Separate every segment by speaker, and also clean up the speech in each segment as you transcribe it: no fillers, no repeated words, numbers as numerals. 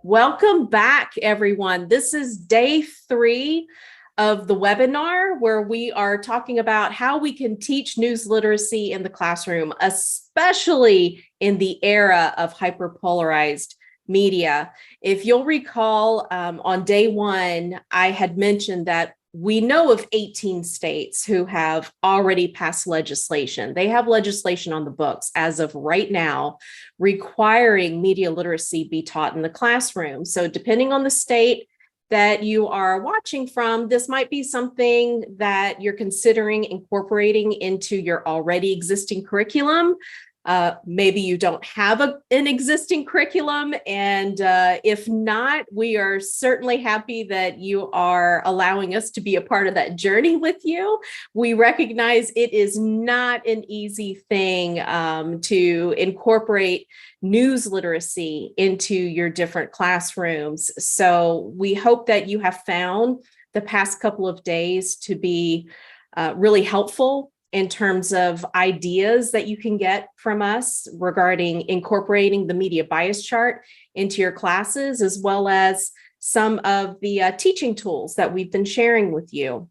Speaker 1: Welcome back, everyone. This is day 3 of the webinar where we are talking about how we can teach news literacy in the classroom, especially in the era of hyper-polarized media. If you'll recall, on day 1, I had mentioned that we know of 18 states who have already passed legislation. They have legislation on the books as of right now requiring media literacy be taught in the classroom. So depending on the state that you are watching from, this might be something that you're considering incorporating into your already existing curriculum. Maybe you don't have an existing curriculum, and if not, we are certainly happy that you are allowing us to be a part of that journey with you. We recognize it is not an easy thing to incorporate news literacy into your different classrooms. So we hope that you have found the past couple of days to be really helpful in terms of ideas that you can get from us regarding incorporating the media bias chart into your classes, as well as some of the teaching tools that we've been sharing with you.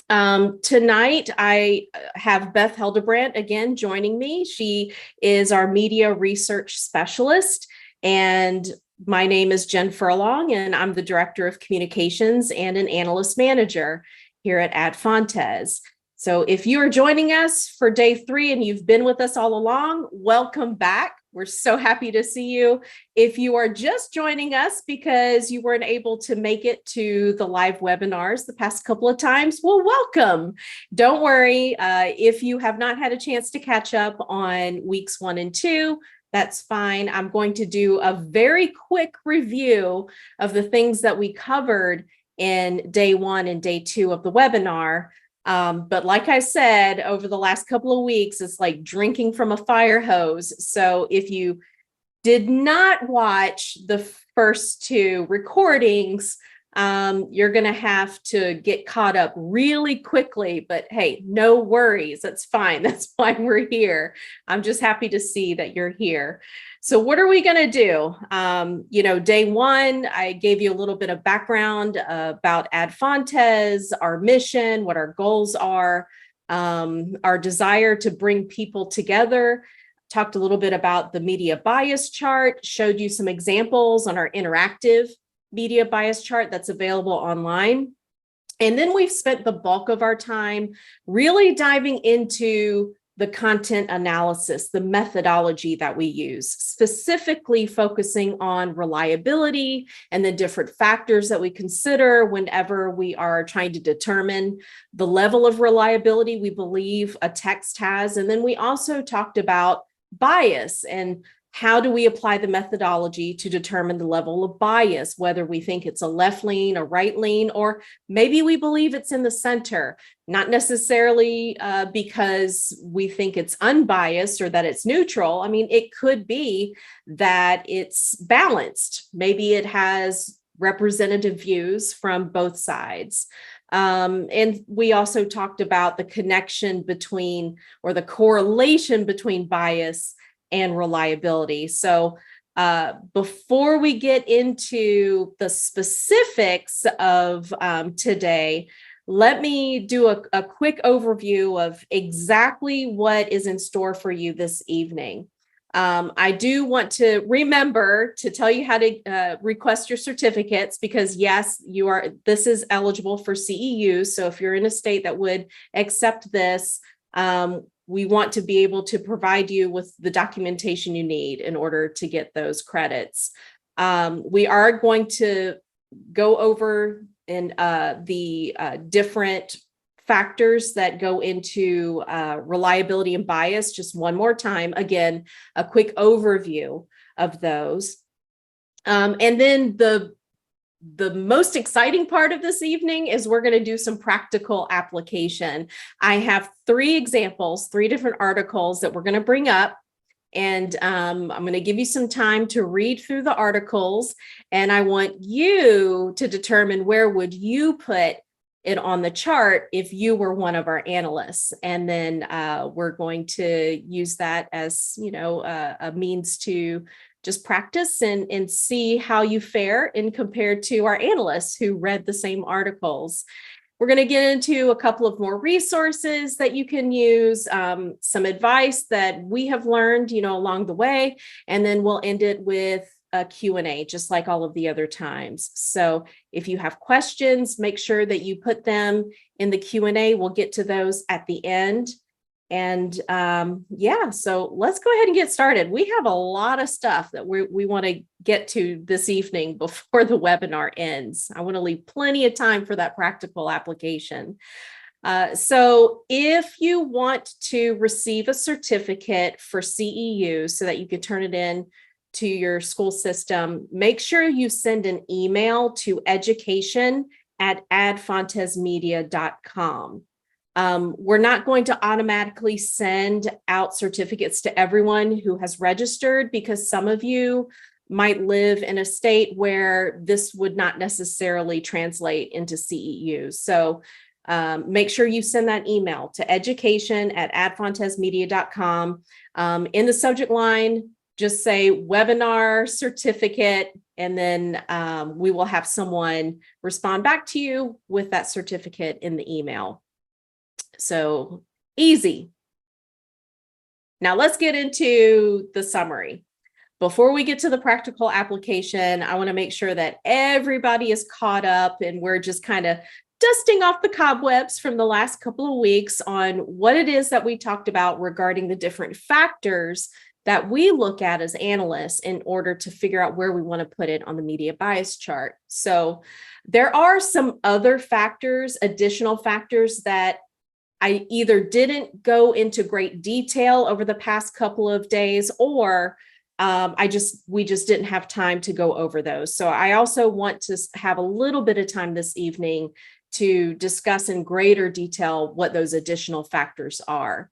Speaker 1: Tonight, I have Beth Heldebrandt again joining me. She is our media research specialist, and my name is Jen Furlong, and I'm the Director of Communications and an Analyst Manager here at Ad Fontes. So if you are joining us for day 3 and you've been with us all along, welcome back. We're so happy to see you. If you are just joining us because you weren't able to make it to the live webinars the past couple of times, well, welcome. Don't worry. If you have not had a chance to catch up on weeks 1 and 2, that's fine. I'm going to do a very quick review of the things that we covered in day 1 and day 2 of the webinar. But like I said, over the last couple of weeks, it's like drinking from a fire hose. So if you did not watch the first 2 recordings, you're going to have to get caught up really quickly. But hey, no worries. That's fine. That's why we're here. I'm just happy to see that you're here. So what are we going to do? Day 1, I gave you a little bit of background about Ad Fontes, our mission, what our goals are, our desire to bring people together, talked a little bit about the media bias chart, showed you some examples on our interactive media bias chart that's available online. And then we've spent the bulk of our time really diving into the content analysis, the methodology that we use, specifically focusing on reliability and the different factors that we consider whenever we are trying to determine the level of reliability we believe a text has. And then we also talked about bias and how do we apply the methodology to determine the level of bias, whether we think it's a left lean, a right lean, or maybe we believe it's in the center, not necessarily because we think it's unbiased or that it's neutral. I mean, it could be that it's balanced. Maybe it has representative views from both sides. And we also talked about the connection between, or the correlation between bias and reliability. So before we get into the specifics of today, let me do a quick overview of exactly what is in store for you this evening. I do want to remember to tell you how to request your certificates, because yes, this is eligible for CEU. So if you're in a state that would accept this, we want to be able to provide you with the documentation you need in order to get those credits. We are going to go over the different factors that go into reliability and bias just one more time. Again, a quick overview of those. And then the most exciting part of this evening is we're going to do some practical application. I have 3 examples, 3 different articles that we're going to bring up. And I'm going to give you some time to read through the articles. And I want you to determine where would you put it on the chart if you were one of our analysts. And then we're going to use that as, a means to just practice and see how you fare in compared to our analysts who read the same articles. We're going to get into a couple of more resources that you can use, some advice that we have learned, along the way, and then we'll end it with a Q&A, just like all of the other times. So if you have questions, make sure that you put them in the Q&A. We'll get to those at the end. And so let's go ahead and get started. We have a lot of stuff that we want to get to this evening before the webinar ends. I want to leave plenty of time for that practical application. So if you want to receive a certificate for CEU so that you can turn it in to your school system, make sure you send an email to education@adfontesmedia.com. We're not going to automatically send out certificates to everyone who has registered, because some of you might live in a state where this would not necessarily translate into CEU. So make sure you send that email to education@adfontesmedia.com. In the subject line, just say webinar certificate, and then we will have someone respond back to you with that certificate in the email. So easy. Now let's get into the summary. Before we get to the practical application, I want to make sure that everybody is caught up and we're just kind of dusting off the cobwebs from the last couple of weeks on what it is that we talked about regarding the different factors that we look at as analysts in order to figure out where we want to put it on the media bias chart. So there are some other factors, additional factors that I either didn't go into great detail over the past couple of days, or we just didn't have time to go over those. So I also want to have a little bit of time this evening to discuss in greater detail what those additional factors are.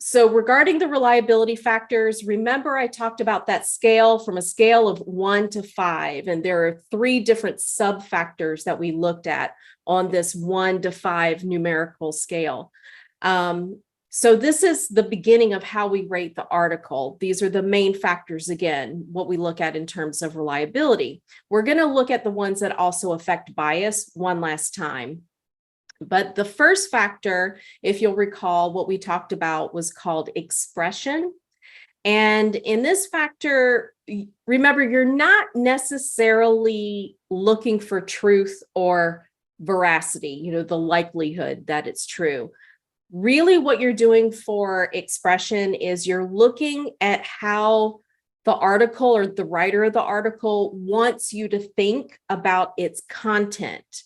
Speaker 1: So regarding the reliability factors, remember I talked about that scale from a scale of 1 to 5, and there are 3 different sub-factors that we looked at on this 1 to 5 numerical scale. So this is the beginning of how we rate the article. These are the main factors, again, what we look at in terms of reliability. We're going to look at the ones that also affect bias one last time. But the first factor, if you'll recall, what we talked about was called expression. And in this factor, remember, you're not necessarily looking for truth or veracity, the likelihood that it's true. Really, what you're doing for expression is you're looking at how the article or the writer of the article wants you to think about its content.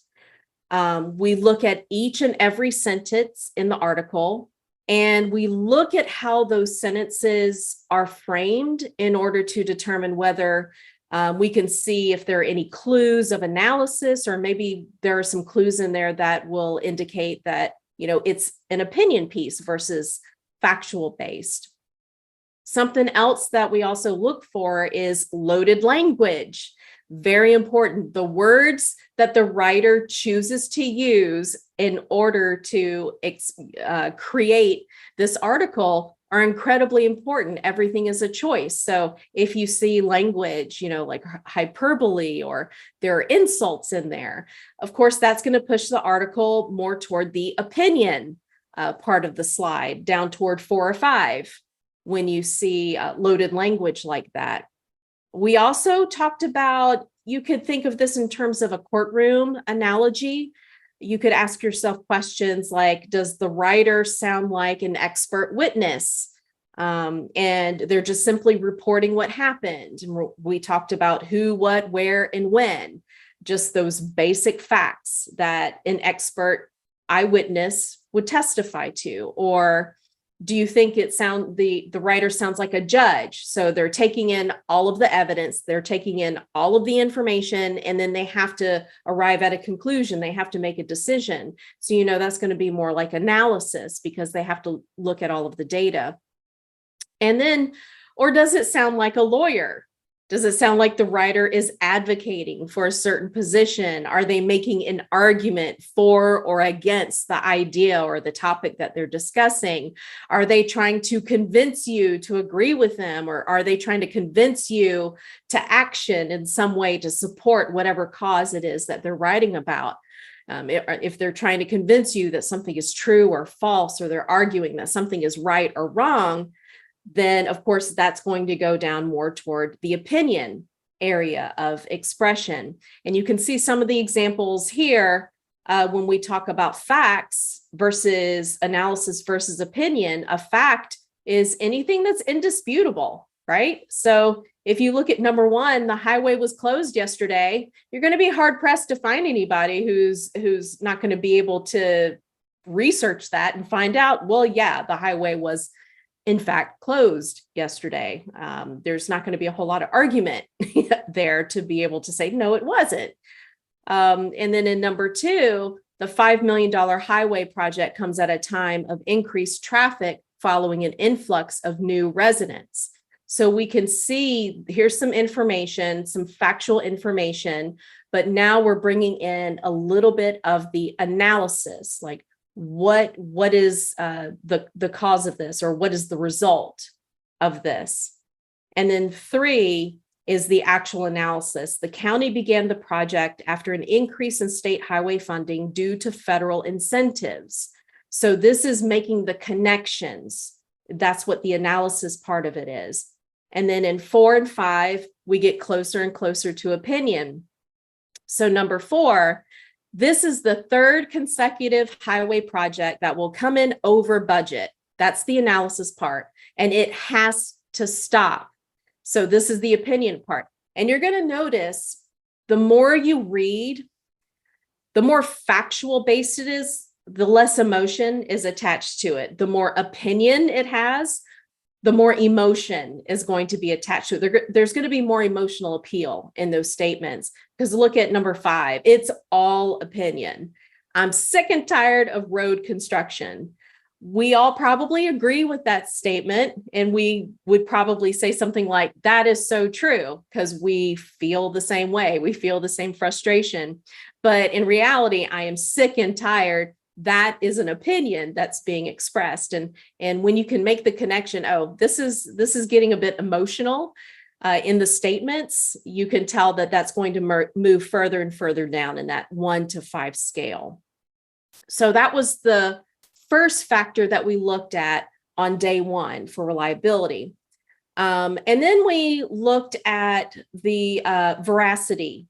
Speaker 1: We look at each and every sentence in the article, and we look at how those sentences are framed in order to determine whether we can see if there are any clues of analysis, or maybe there are some clues in there that will indicate that, it's an opinion piece versus factual based. Something else that we also look for is loaded language. Very important. The words that the writer chooses to use in order to create this article are incredibly important. Everything is a choice. So if you see language, like hyperbole, or there are insults in there, of course, that's going to push the article more toward the opinion part of the slide, down toward 4 or 5, when you see loaded language like that. We also talked about, you could think of this in terms of a courtroom analogy. You could ask yourself questions like, does the writer sound like an expert witness? And they're just simply reporting what happened. And we talked about who, what, where, and when, just those basic facts that an expert eyewitness would testify to. Or do you think the writer sounds like a judge? So they're taking in all of the evidence, they're taking in all of the information, and then they have to arrive at a conclusion. They have to make a decision. So, that's going to be more like analysis, because they have to look at all of the data. And then, or does it sound like a lawyer? Does it sound like the writer is advocating for a certain position? Are they making an argument for or against the idea or the topic that they're discussing? Are they trying to convince you to agree with them, or are they trying to convince you to action in some way to support whatever cause it is that they're writing about? If they're trying to convince you that something is true or false, or they're arguing that something is right or wrong, then of course that's going to go down more toward the opinion area of expression. And you can see some of the examples here when we talk about facts versus analysis versus opinion. A fact is anything that's indisputable, right? So if you look at number one, the highway was closed yesterday, you're going to be hard pressed to find anybody who's not going to be able to research that and find out, well, yeah, the highway was in fact closed yesterday. There's not going to be a whole lot of argument there to be able to say, no, it wasn't. And then in number two, the $5 million highway project comes at a time of increased traffic following an influx of new residents. So we can see here's some information, some factual information, but now we're bringing in a little bit of the analysis, like what is the cause of this, or what is the result of this? And then three is the actual analysis. The county began the project after an increase in state highway funding due to federal incentives. So this is making the connections. That's what the analysis part of it is. And then in 4 and 5, we get closer and closer to opinion. So number 4, this is the third consecutive highway project that will come in over budget. That's the analysis part, and it has to stop. So this is the opinion part. And you're going to notice the more you read, the more factual based it is, the less emotion is attached to it. The more opinion it has, the more emotion is going to be attached to it. There's going to be more emotional appeal in those statements, because look at number 5. It's all opinion. I'm sick and tired of road construction. We all probably agree with that statement, and we would probably say something like, that is so true, because we feel the same way. We feel the same frustration. But in reality, I am sick and tired. That is an opinion that's being expressed. And when you can make the connection, oh, this is getting a bit emotional in the statements, you can tell that that's going to move further and further down in that 1 to 5 scale. So that was the first factor that we looked at on day 1 for reliability. And then we looked at the veracity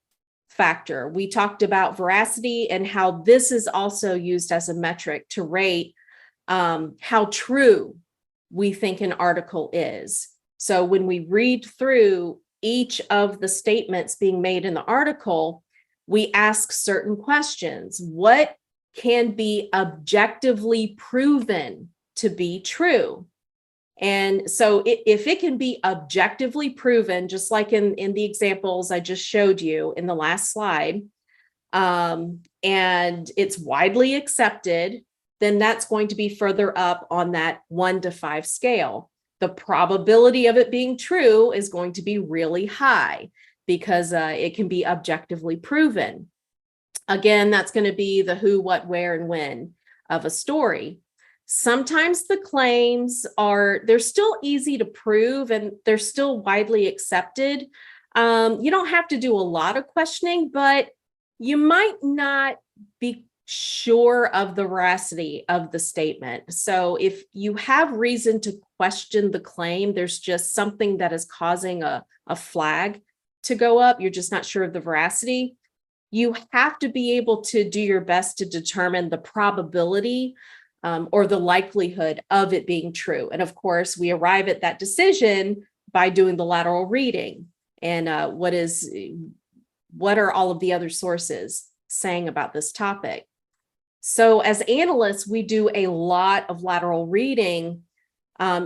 Speaker 1: factor. We talked about veracity and how this is also used as a metric to rate how true we think an article is. So when we read through each of the statements being made in the article, we ask certain questions. What can be objectively proven to be true? And so if it can be objectively proven, just like in the examples I just showed you in the last slide, and it's widely accepted, then that's going to be further up on that 1 to 5 scale. The probability of it being true is going to be really high because it can be objectively proven. Again, that's going to be the who, what, where, and when of a story. Sometimes the claims they're still easy to prove and they're still widely accepted. You don't have to do a lot of questioning, but you might not be sure of the veracity of the statement. So if you have reason to question the claim, there's just something that is causing a flag to go up, you're just not sure of the veracity, you have to be able to do your best to determine the probability or the likelihood of it being true. And of course, we arrive at that decision by doing the lateral reading and what are all of the other sources saying about this topic. So as analysts, we do a lot of lateral reading,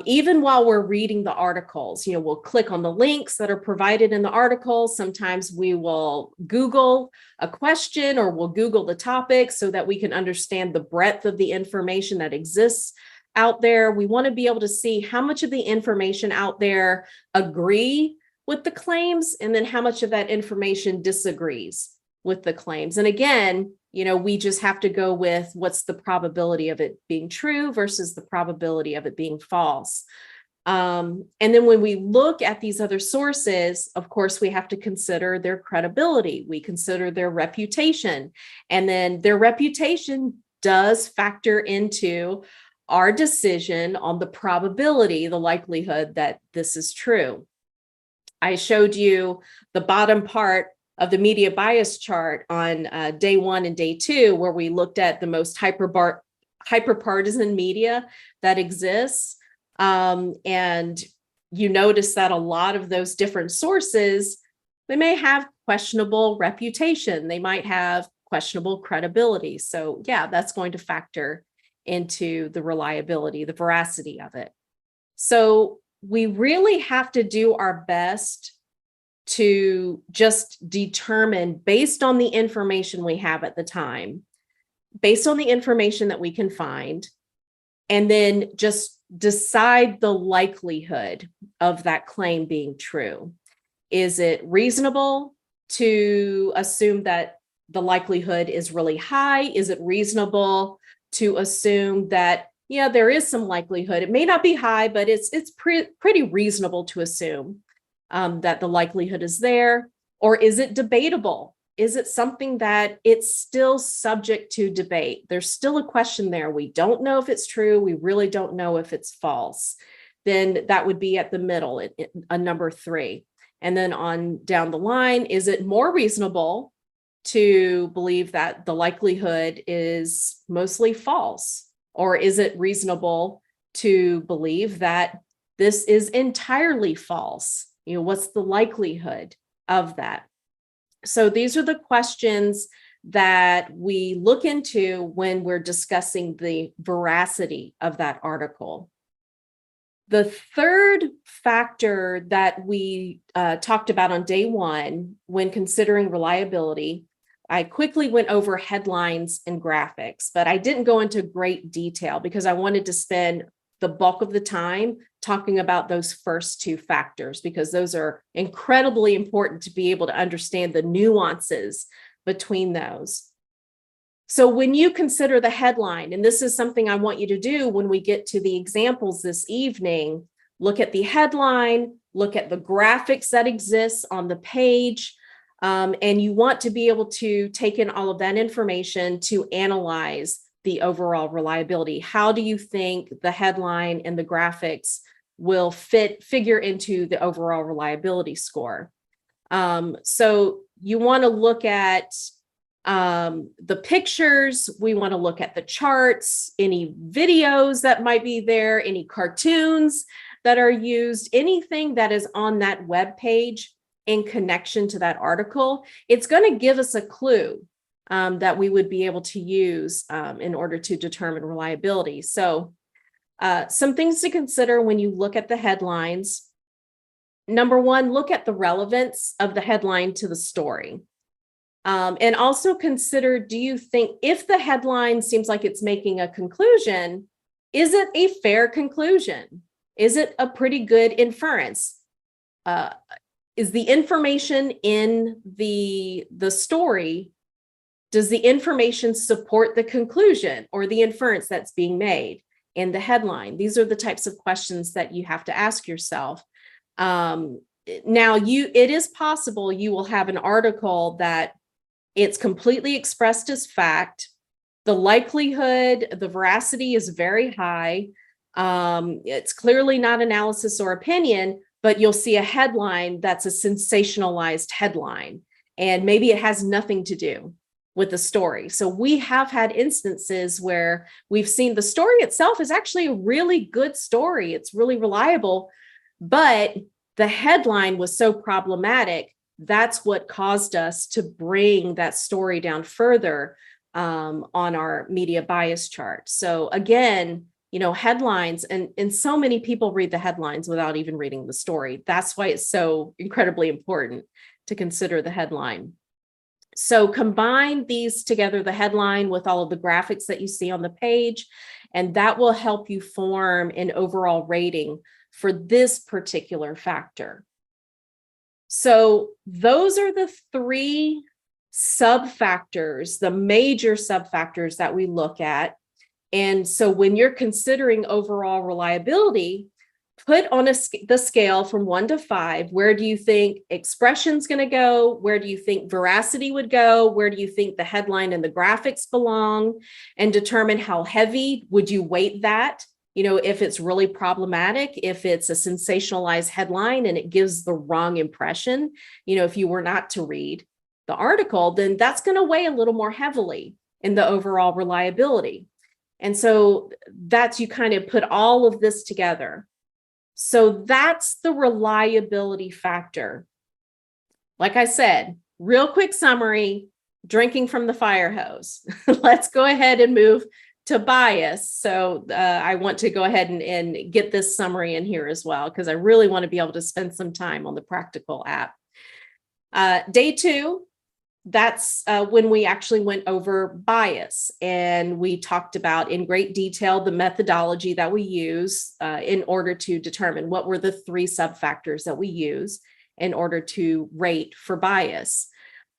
Speaker 1: even while we're reading the articles. We'll click on the links that are provided in the article. Sometimes we will Google a question or we'll Google the topic so that we can understand the breadth of the information that exists out there. We want to be able to see how much of the information out there agree with the claims, and then how much of that information disagrees with the claims. And again, we just have to go with what's the probability of it being true versus the probability of it being false. And then when we look at these other sources, of course, we have to consider their credibility. We consider their reputation, and then their reputation does factor into our decision on the probability, the likelihood that this is true. I showed you the bottom part of the media bias chart on day 1 and day 2, where we looked at the most hyperpartisan media that exists. And you notice that a lot of those different sources, they may have questionable reputation. They might have questionable credibility. So yeah, that's going to factor into the reliability, the veracity of it. So we really have to do our best to just determine, based on the information we have at the time, based on the information that we can find, and then just decide the likelihood of that claim being true. Is it reasonable to assume that the likelihood is really high? Is it reasonable to assume that, yeah, there is some likelihood? It may not be high, but it's pretty reasonable to assume that the likelihood is there. Or is it debatable? Is it something that it's still subject to debate? There's still a question there. We don't know if it's true. We really don't know if it's false. Then that would be at the middle, a number 3. And then on down the line, is it more reasonable to believe that the likelihood is mostly false? Or is it reasonable to believe that this is entirely false? What's the likelihood of that? So these are the questions that we look into when we're discussing the veracity of that article. The third factor that we talked about on day 1 when considering reliability, I quickly went over headlines and graphics, but I didn't go into great detail because I wanted to spend the bulk of the time talking about those first 2 factors, because those are incredibly important to be able to understand the nuances between those. So when you consider the headline, and this is something I want you to do when we get to the examples this evening, look at the headline, look at the graphics that exist on the page, and you want to be able to take in all of that information to analyze the overall reliability. How do you think the headline and the graphics will figure into the overall reliability score? So you want to look at the pictures. We want to look at the charts, any videos that might be there, any cartoons that are used, anything that is on that web page in connection to that article. It's going to give us a clue that we would be able to use in order to determine reliability. So some things to consider when you look at the headlines. Number 1, look at the relevance of the headline to the story. And also consider, do you think if the headline seems like it's making a conclusion, is it a fair conclusion? Is it a pretty good inference? Is the information in the story, does the information support the conclusion or the inference that's being made in the headline? These are the types of questions that you have to ask yourself. Now, it is possible you will have an article that it's completely expressed as fact. The likelihood, the veracity is very high. It's clearly not analysis or opinion, but you'll see a headline that's a sensationalized headline, and maybe it has nothing to do with the story. So we have had instances where we've seen the story itself is actually a really good story. It's really reliable, but the headline was so problematic. That's what caused us to bring that story down further on our media bias chart. So again, headlines, and so many people read the headlines without even reading the story. That's why it's so incredibly important to consider the headline. So combine these together, the headline with all of the graphics that you see on the page, and that will help you form an overall rating for this particular factor. So those are the three sub-factors, the major sub-factors that we look at. And so when you're considering overall reliability, put on the scale from 1 to 5, where do you think expression's going to go? Where do you think veracity would go? Where do you think the headline and the graphics belong? And determine how heavy would you weight that? If it's really problematic, if it's a sensationalized headline and it gives the wrong impression, if you were not to read the article, then that's going to weigh a little more heavily in the overall reliability. And so that's, you kind of put all of this together. So that's the reliability factor. Like I said, real quick summary, drinking from the fire hose. Let's go ahead and move to bias. So I want to go ahead and get this summary in here as well, because I really want to be able to spend some time on the practical app. Day 2, that's when we actually went over bias, and we talked about in great detail the methodology that we use in order to determine what were the 3 sub-factors that we use in order to rate for bias.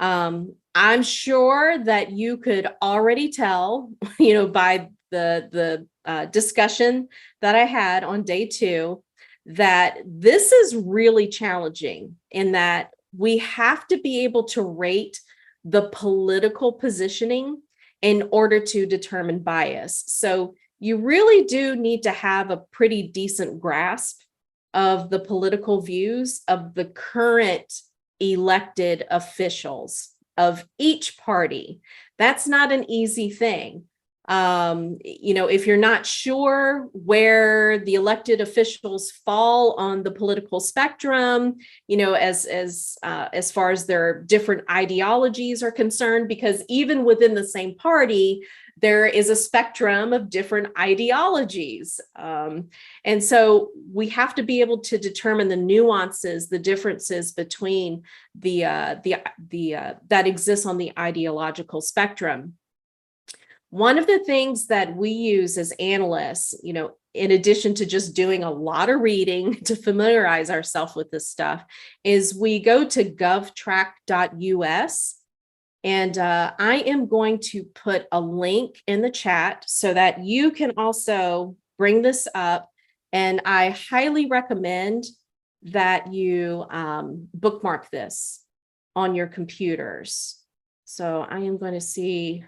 Speaker 1: I'm sure that you could already tell, by the discussion that I had on day 2, that this is really challenging in that we have to be able to rate the political positioning in order to determine bias. So you really do need to have a pretty decent grasp of the political views of the current elected officials of each party. That's not an easy thing. If you're not sure where the elected officials fall on the political spectrum, as far as their different ideologies are concerned, because even within the same party, there is a spectrum of different ideologies. And so we have to be able to determine the nuances, the differences between that exists on the ideological spectrum. One of the things that we use as analysts, in addition to just doing a lot of reading to familiarize ourselves with this stuff, is we go to govtrack.us. And I am going to put a link in the chat so that you can also bring this up. And I highly recommend that you bookmark this on your computers. So I am going to see,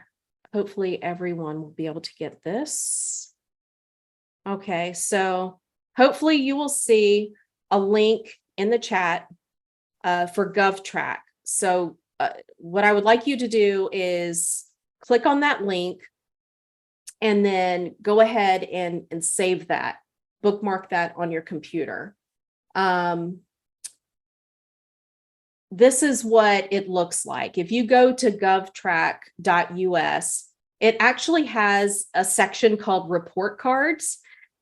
Speaker 1: hopefully everyone will be able to get this. Okay, so hopefully you will see a link in the chat for GovTrack. So what I would like you to do is click on that link and then go ahead and save that, bookmark that on your computer. This is what it looks like. If you go to govtrack.us, it actually has a section called report cards.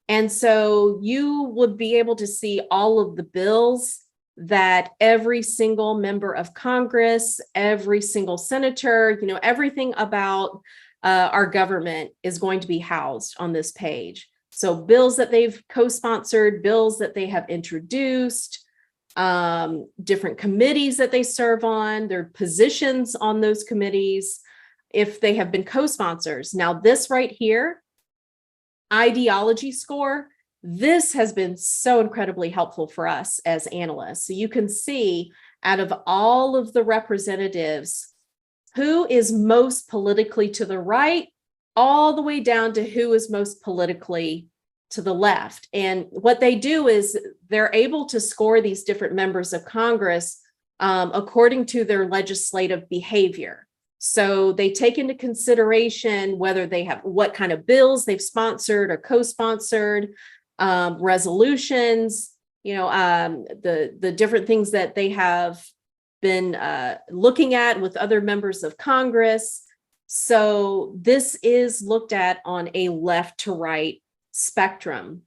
Speaker 1: And so you would be able to see all of the bills that every single member of Congress, every single senator, everything about our government is going to be housed on this page. So bills that they've co-sponsored, bills that they have introduced, different committees that they serve on, their positions on those committees, if they have been co-sponsors. Now this right here, ideology score, this has been so incredibly helpful for us as analysts. So you can see out of all of the representatives, who is most politically to the right, all the way down to who is most politically to the left. And what they do is they're able to score these different members of Congress according to their legislative behavior. So they take into consideration whether they have, what kind of bills they've sponsored or co-sponsored, resolutions, the different things that they have been looking at with other members of Congress. So this is looked at on a left to right spectrum.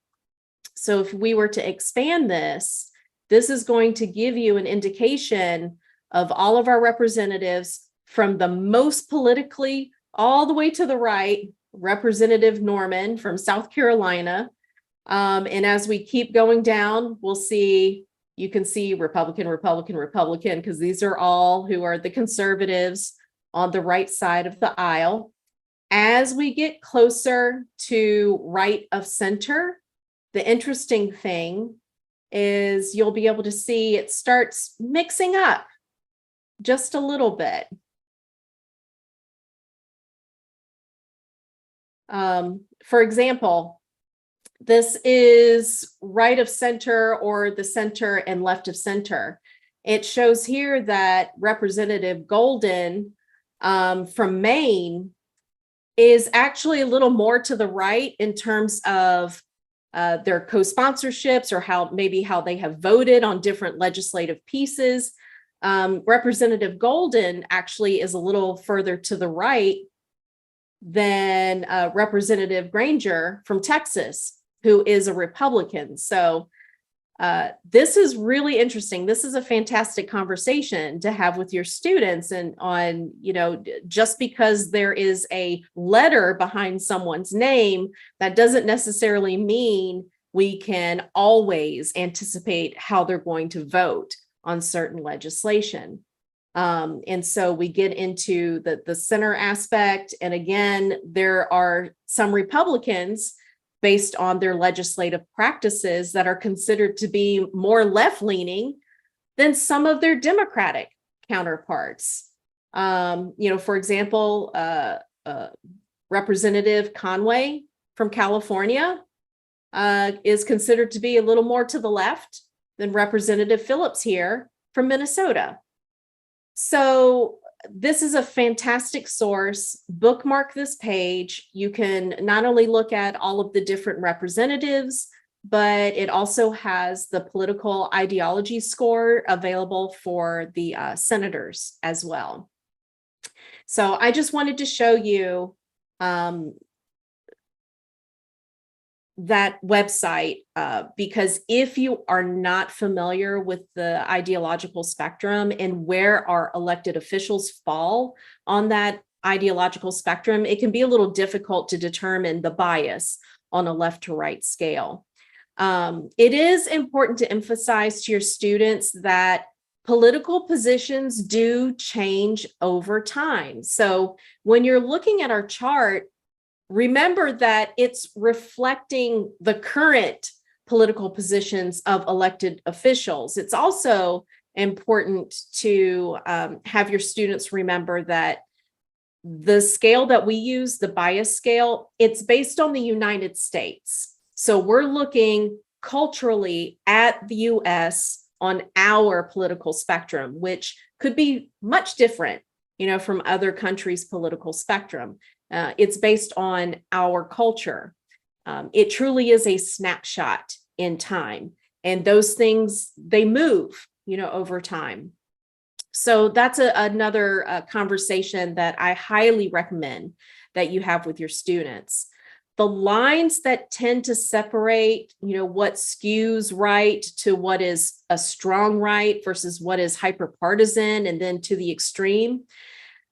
Speaker 1: So if we were to expand this, this is going to give you an indication of all of our representatives from the most politically all the way to the right, Representative Norman from South Carolina. And as we keep going down, we'll see You can see Republican, Republican, Republican, because these are all who are the conservatives on the right side of the aisle. As we get closer to right of center, the interesting thing is you'll be able to see it starts mixing up just a little bit. For example, this is right of center or the center and left of center. It shows here that Representative Golden from Maine is actually a little more to the right in terms of their co-sponsorships or how they have voted on different legislative pieces. Representative Golden actually is a little further to the right than Representative Granger from Texas, who is a Republican. So this is really interesting. This is a fantastic conversation to have with your students, and on, just because there is a letter behind someone's name, that doesn't necessarily mean we can always anticipate how they're going to vote on certain legislation. And so we get into the center aspect. And again, there are some Republicans based on their legislative practices that are considered to be more left-leaning than some of their Democratic counterparts. For example, Representative Conway from California is considered to be a little more to the left than Representative Phillips here from Minnesota. So this is a fantastic source. Bookmark this page. You can not only look at all of the different representatives, but it also has the political ideology score available for the senators as well. So I just wanted to show you that website because if you are not familiar with the ideological spectrum and where our elected officials fall on that ideological spectrum, it can be a little difficult to determine the bias on a left to right scale. It is important to emphasize to your students that political positions do change over time. So when you're looking at our chart, remember that it's reflecting the current political positions of elected officials. It's also important to have your students remember that the scale that we use, the bias scale, it's based on the United States. So we're looking culturally at the US on our political spectrum, which could be much different, from other countries' political spectrum. It's based on our culture. It truly is a snapshot in time, and those things, they move, over time. So that's another conversation that I highly recommend that you have with your students. The lines that tend to separate, what skews right to what is a strong right versus what is hyper-partisan and then to the extreme,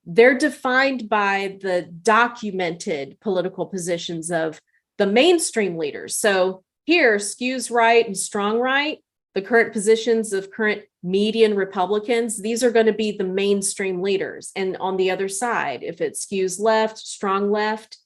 Speaker 1: they're defined by the documented political positions of the mainstream leaders. So here, skews right and strong right, the current positions of current median Republicans, these are going to be the mainstream leaders. And on the other side, if it skews left, strong left,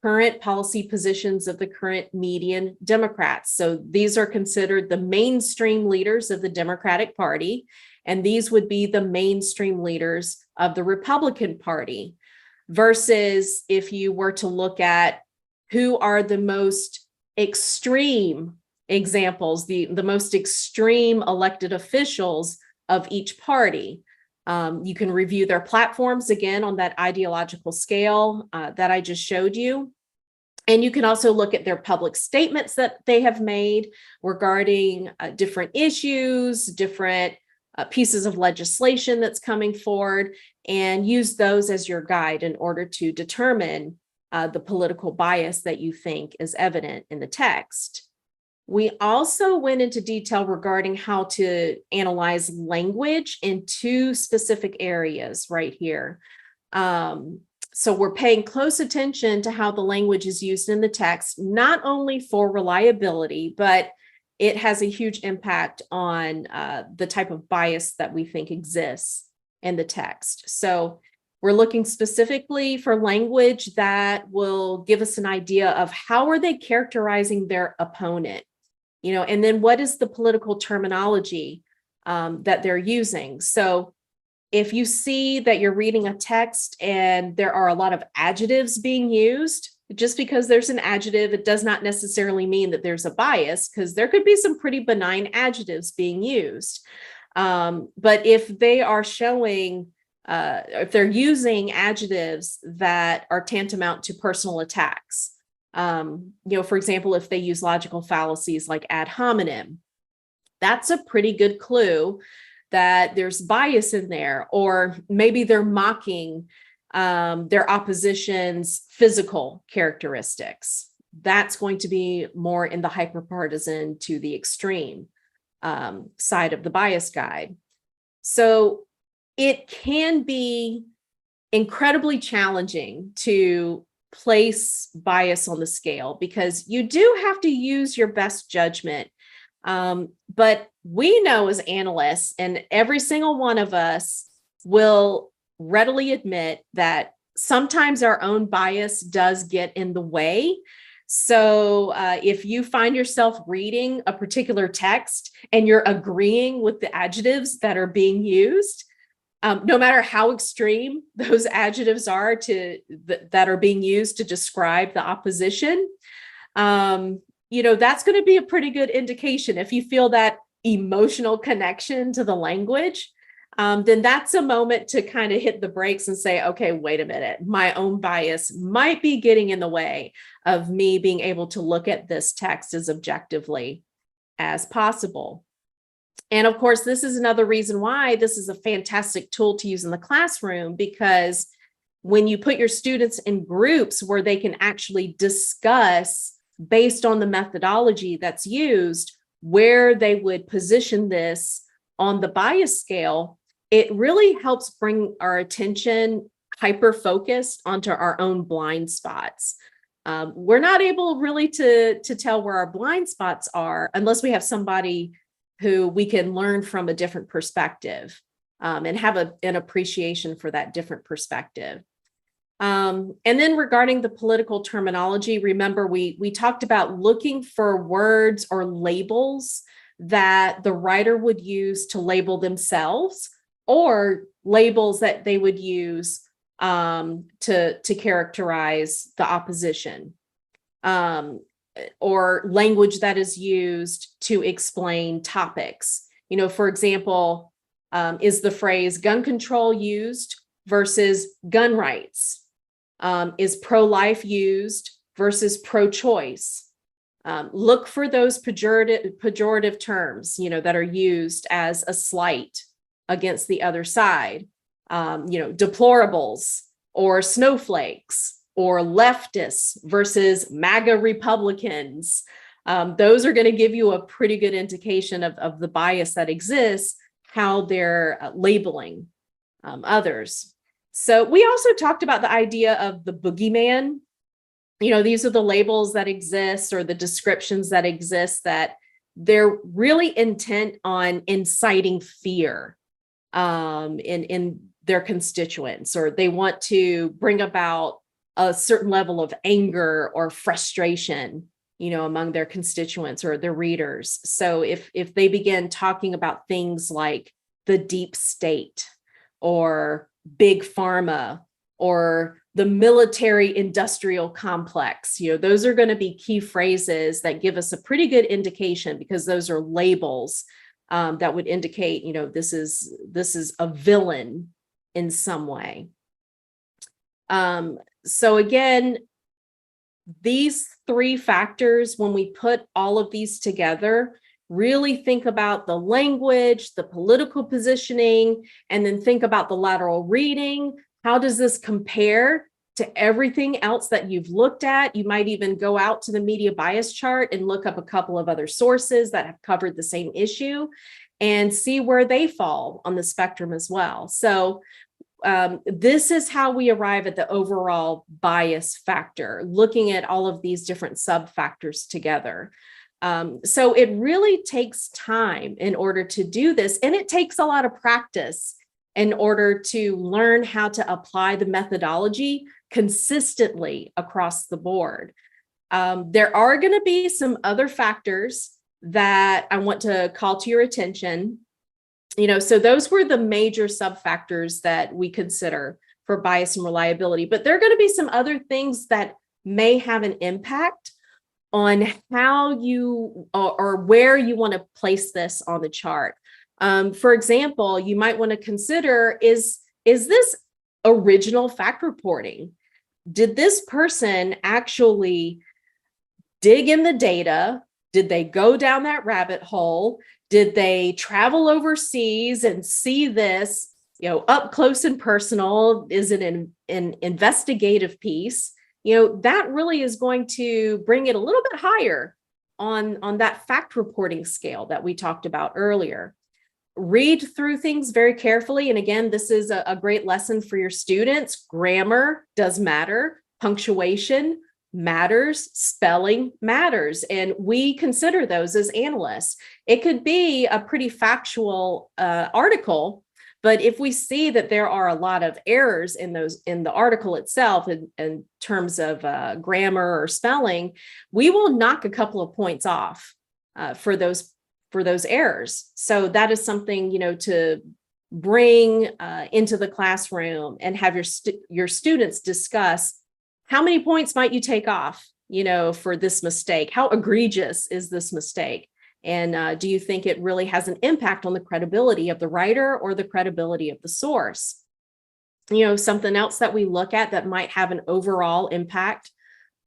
Speaker 1: current policy positions of the current median Democrats. So these are considered the mainstream leaders of the Democratic Party. And these would be the mainstream leaders of the Republican Party, versus if you were to look at who are the most extreme examples, the most extreme elected officials of each party. You can review their platforms again on that ideological scale that I just showed you. And you can also look at their public statements that they have made regarding different issues, different pieces of legislation that's coming forward, and use those as your guide in order to determine the political bias that you think is evident in the text. We also went into detail regarding how to analyze language in two specific areas right here. So we're paying close attention to how the language is used in the text, not only for reliability, but it has a huge impact on the type of bias that we think exists in the text. So we're looking specifically for language that will give us an idea of how are they characterizing their opponent, and then what is the political terminology that they're using. So if you see that you're reading a text and there are a lot of adjectives being used, just because there's an adjective, it does not necessarily mean that there's a bias, because there could be some pretty benign adjectives being used. But if they are showing, if they're using adjectives that are tantamount to personal attacks, for example, if they use logical fallacies like ad hominem, that's a pretty good clue that there's bias in there, or maybe they're mocking their opposition's physical characteristics. That's going to be more in the hyper-partisan to the extreme side of the bias guide. So it can be incredibly challenging to place bias on the scale, because you do have to use your best judgment. But we know as analysts, and every single one of us will readily admit, that sometimes our own bias does get in the way. So if you find yourself reading a particular text and you're agreeing with the adjectives that are being used, no matter how extreme those adjectives are that are being used to describe the opposition, that's going to be a pretty good indication. If you feel that emotional connection to the language, then that's a moment to kind of hit the brakes and say, okay, wait a minute, my own bias might be getting in the way of me being able to look at this text as objectively as possible. And of course, this is another reason why this is a fantastic tool to use in the classroom, because when you put your students in groups where they can actually discuss, based on the methodology that's used, where they would position this on the bias scale, it really helps bring our attention hyper-focused onto our own blind spots. We're not able really to tell where our blind spots are unless we have somebody who we can learn from a different perspective and have an appreciation for that different perspective. And then regarding the political terminology, remember we talked about looking for words or labels that the writer would use to label themselves, or labels that they would use to characterize the opposition, or language that is used to explain topics. For example, is the phrase gun control used versus gun rights? Is pro-life used versus pro-choice? Look for those pejorative terms, that are used as a slight against the other side. Deplorables or snowflakes, or leftists versus MAGA Republicans. Those are going to give you a pretty good indication of the bias that exists, how they're labeling others. So we also talked about the idea of the boogeyman. These are the labels that exist, or the descriptions that exist, that they're really intent on inciting fear in their constituents, or they want to bring about a certain level of anger or frustration, among their constituents or their readers. So if they begin talking about things like the deep state, or big pharma, or the military industrial complex, those are going to be key phrases that give us a pretty good indication, because those are labels that would indicate, this is a villain in some way. So again, these three factors, when we put all of these together, really think about the language, the political positioning, and then think about the lateral reading. How does this compare to everything else that you've looked at? You might even go out to the media bias chart and look up a couple of other sources that have covered the same issue and see where they fall on the spectrum as well. So this is how we arrive at the overall bias factor, looking at all of these different sub factors together. So it really takes time in order to do this, and it takes a lot of practice in order to learn how to apply the methodology consistently across the board. There are going to be some other factors that I want to call to your attention. So those were the major sub-factors that we consider for bias and reliability, but there are going to be some other things that may have an impact on how you or where you want to place this on the chart. For example, you might want to consider, is this original fact reporting? Did this person actually dig in the data? Did they go down that rabbit hole? Did they travel overseas and see this, up close and personal? Is it an investigative piece? That really is going to bring it a little bit higher on that fact reporting scale that we talked about earlier. Read through things very carefully. And again, this is a great lesson for your students. Grammar does matter. Punctuation matters. Spelling matters. And we consider those as analysts. It could be a pretty factual article, but if we see that there are a lot of errors in the article itself in terms of grammar or spelling, we will knock a couple of points off for those errors. So that is something to bring into the classroom and have your students discuss. How many points might you take off, for this mistake? How egregious is this mistake? And do you think it really has an impact on the credibility of the writer or the credibility of the source? Something else that we look at that might have an overall impact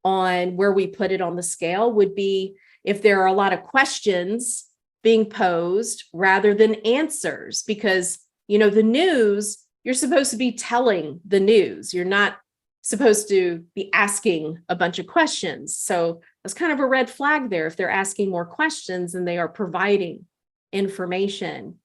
Speaker 1: on where we put it on the scale would be if there are a lot of questions being posed rather than answers, because, the news, you're supposed to be telling the news. You're not supposed to be asking a bunch of questions. So that's kind of a red flag there if they're asking more questions than they are providing information.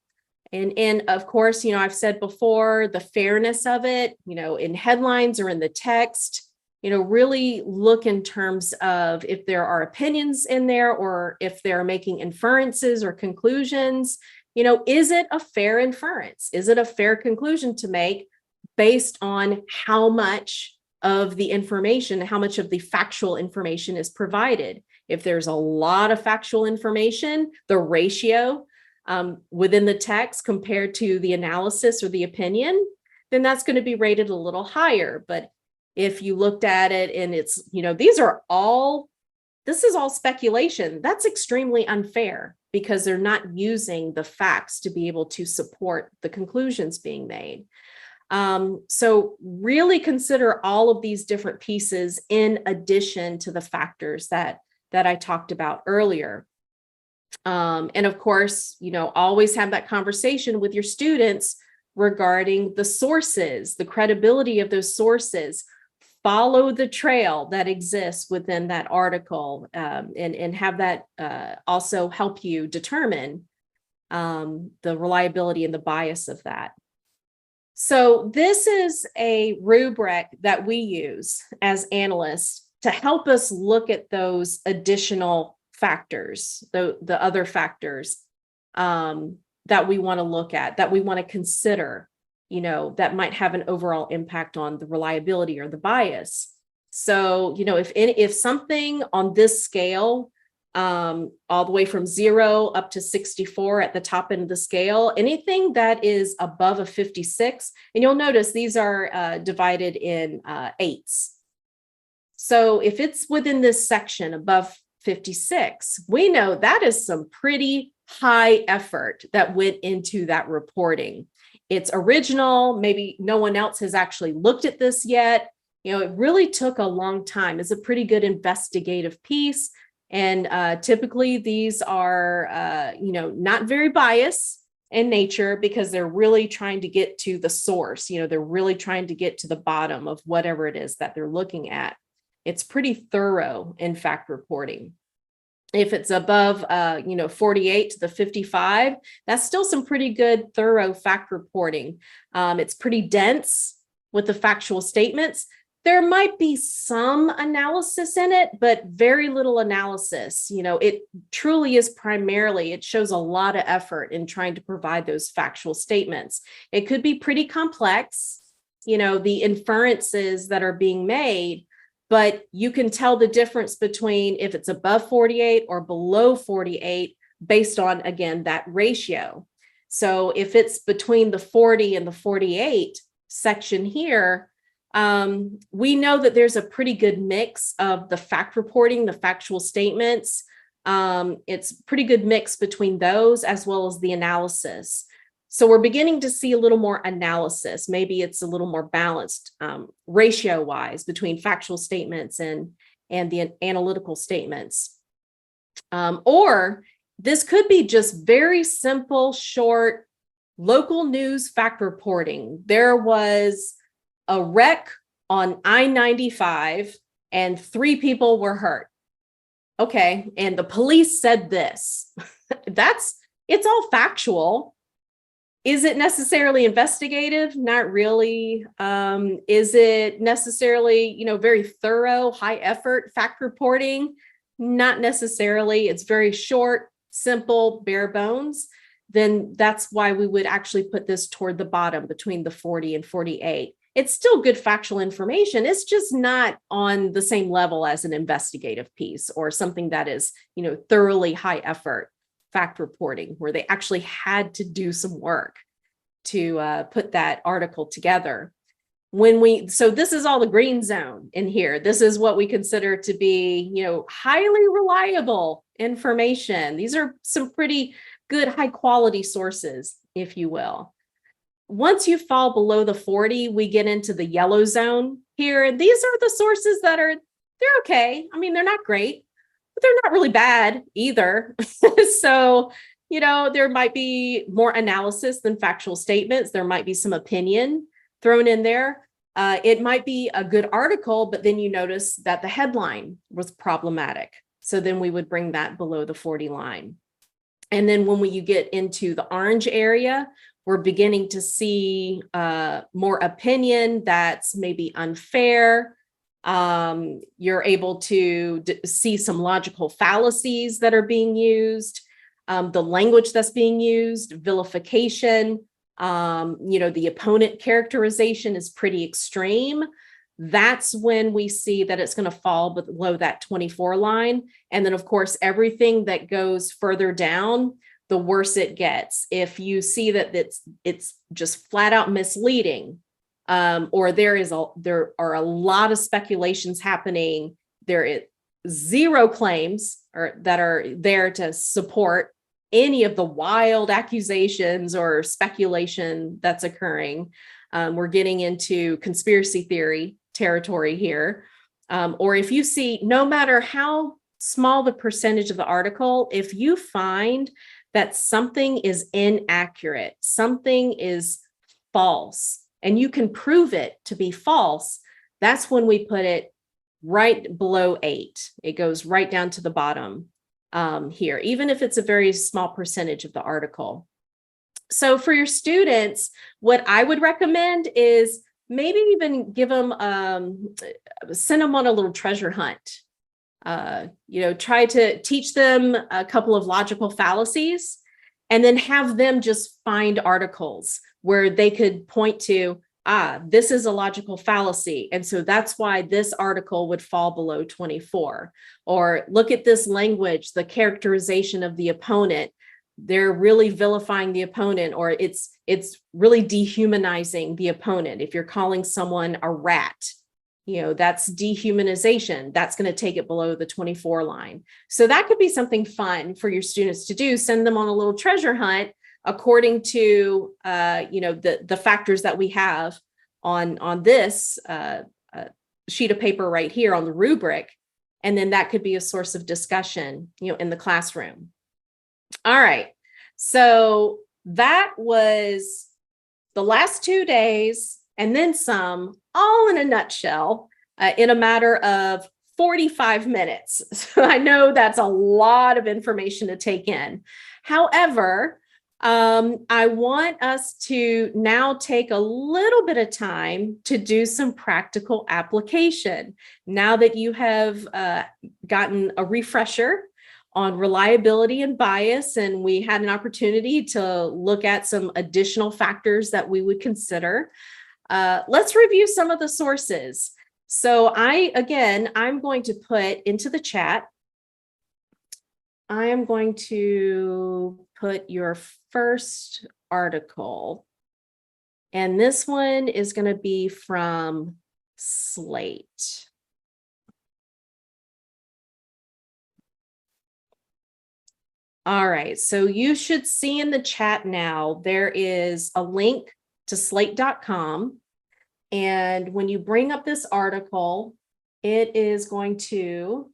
Speaker 1: And of course, I've said before, the fairness of it, in headlines or in the text, really look in terms of if there are opinions in there or if they're making inferences or conclusions. Is it a fair inference? Is it a fair conclusion to make based on how much of the information, how much of the factual information is provided? If there's a lot of factual information, the ratio within the text compared to the analysis or the opinion, then that's going to be rated a little higher. But if you looked at it and it's, this is all speculation, that's extremely unfair because they're not using the facts to be able to support the conclusions being made. So really consider all of these different pieces in addition to the factors that I talked about earlier. And of course, always have that conversation with your students regarding the sources, the credibility of those sources. Follow the trail that exists within that article, and have that also help you determine the reliability and the bias of that. So this is a rubric that we use as analysts to help us look at those additional factors, the other factors that we want to look at, that we want to consider, that might have an overall impact on the reliability or the bias. So, if something on this scale, all the way from 0 up to 64 at the top end of the scale, anything that is above a 56, and you'll notice these are divided in 8s. So if it's within this section above 56, we know that is some pretty high effort that went into that reporting. It's original. Maybe no one else has actually looked at this yet. It really took a long time. It's a pretty good investigative piece. And typically these are, not very biased in nature because they're really trying to get to the source. They're really trying to get to the bottom of whatever it is that they're looking at. It's pretty thorough in fact reporting. If it's above, 48 to the 55, that's still some pretty good, thorough fact reporting. It's pretty dense with the factual statements, There might be some analysis in it, but very little analysis. It truly is primarily, it shows a lot of effort in trying to provide those factual statements. It could be pretty complex, the inferences that are being made, but you can tell the difference between if it's above 48 or below 48 based on, again, that ratio. So if it's between the 40 and the 48 section here, we know that there's a pretty good mix of the fact reporting, the factual statements. It's a pretty good mix between those as well as the analysis. So we're beginning to see a little more analysis. Maybe it's a little more balanced ratio-wise between factual statements and the analytical statements. Or this could be just very simple, short, local news fact reporting. There was a wreck on I-95 and 3 people were hurt. Okay, and the police said this. It's all factual. Is it necessarily investigative? Not really. Is it necessarily, very thorough, high effort fact reporting? Not necessarily. It's very short, simple, bare bones. Then that's why we would actually put this toward the bottom between the 40 and 48. It's still good factual information. It's just not on the same level as an investigative piece or something that is, thoroughly high effort fact reporting, where they actually had to do some work to put that article together. So this is all the green zone in here. This is what we consider to be, highly reliable information. These are some pretty good high quality sources, if you will. Once you fall below the 40, we get into the yellow zone here. And these are the sources they're okay. I mean, they're not great, but they're not really bad either. So, there might be more analysis than factual statements. There might be some opinion thrown in there. It might be a good article, but then you notice that the headline was problematic. So then we would bring that below the 40 line. And then when you get into the orange area, we're beginning to see more opinion that's maybe unfair. You're able to see some logical fallacies that are being used, the language that's being used, vilification, the opponent characterization is pretty extreme. That's when we see that it's going to fall below that 24 line. And then, of course, everything that goes further down, the worse it gets. If you see that it's just flat out misleading, or there are a lot of speculations happening, there is zero claims that are there to support any of the wild accusations or speculation that's occurring. We're getting into conspiracy theory territory here. Or if you see, no matter how small the percentage of the article, if you find that something is inaccurate, something is false, and you can prove it to be false, that's when we put it right below 8. It goes right down to the bottom here, even if it's a very small percentage of the article. So for your students, what I would recommend is maybe even give them, send them on a little treasure hunt. Try to teach them a couple of logical fallacies and then have them just find articles where they could point to, this is a logical fallacy. And so that's why this article would fall below 24. Or look at this language, the characterization of the opponent. They're really vilifying the opponent, or it's really dehumanizing the opponent. If you're calling someone a rat, that's dehumanization. That's going to take it below the 24 line. So that could be something fun for your students to do. Send them on a little treasure hunt according to, the factors that we have on this sheet of paper right here on the rubric. And then that could be a source of discussion, in the classroom. All right. So that was the last 2 days and then some, all in a nutshell, in a matter of 45 minutes. So I know that's a lot of information to take in. However, I want us to now take a little bit of time to do some practical application. Now that you have gotten a refresher on reliability and bias, and we had an opportunity to look at some additional factors that we would consider, let's review some of the sources. So I'm going to put into the chat, I am going to put your first article. And this one is going to be from Slate. All right, so you should see in the chat now, there is a link to slate.com. And when you bring up this article, it is going to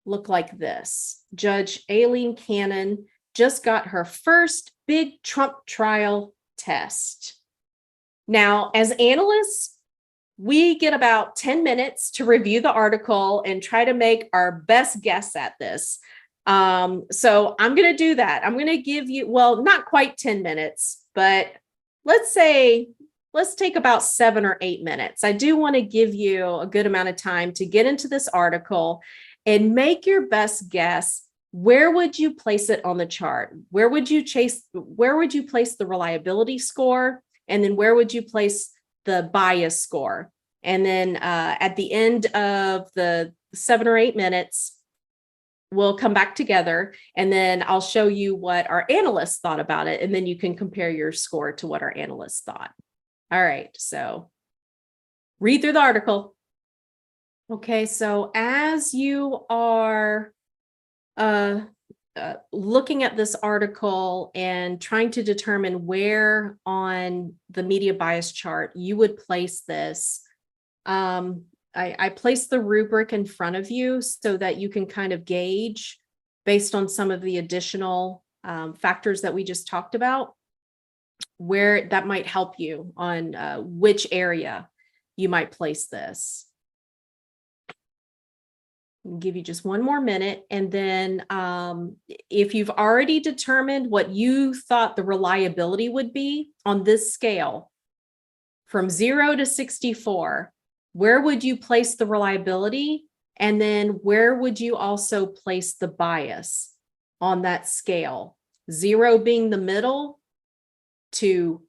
Speaker 1: look like this. Judge Aileen Cannon just got her first big Trump trial test. Now, as analysts, we get about 10 minutes to review the article and try to make our best guess at this. So I'm going to do that. I'm going to give you, well, not quite 10 minutes, but let's take about 7 or 8 minutes. I do want to give you a good amount of time to get into this article and make your best guess. Where would you place it on the chart? Where would you place the reliability score? And then where would you place the bias score? And then at the end of the 7 or 8 minutes, we'll come back together and then I'll show you what our analysts thought about it. And then you can compare your score to what our analysts thought. All right, so read through the article. Okay, so as you are looking at this article and trying to determine where on the media bias chart you would place this, I placed the rubric in front of you so that you can kind of gauge based on some of the additional factors that we just talked about, where that might help you on which area you might place this. I'll give you just one more minute. And then if you've already determined what you thought the reliability would be on this scale from 0 to 64, where would you place the reliability? And then where would you also place the bias on that scale? 0 being the middle, to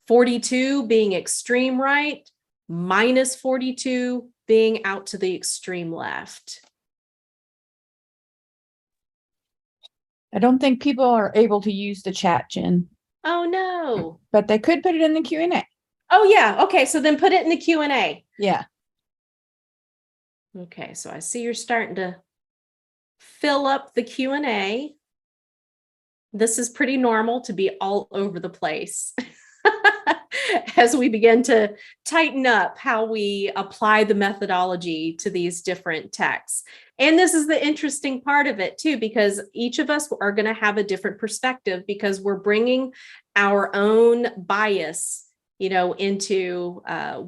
Speaker 1: 42 being extreme right, minus 42 being out to the extreme left.
Speaker 2: I don't think people are able to use the chat, Jen.
Speaker 1: Oh, no.
Speaker 2: But they could put it in the Q&A.
Speaker 1: Oh, yeah. Okay, so then put it in the Q&A.
Speaker 2: Yeah.
Speaker 1: Okay, so I see you're starting to fill up the Q&A. This is pretty normal to be all over the place as we begin to tighten up how we apply the methodology to these different texts. And this is the interesting part of it too, because each of us are going to have a different perspective because we're bringing our own bias, into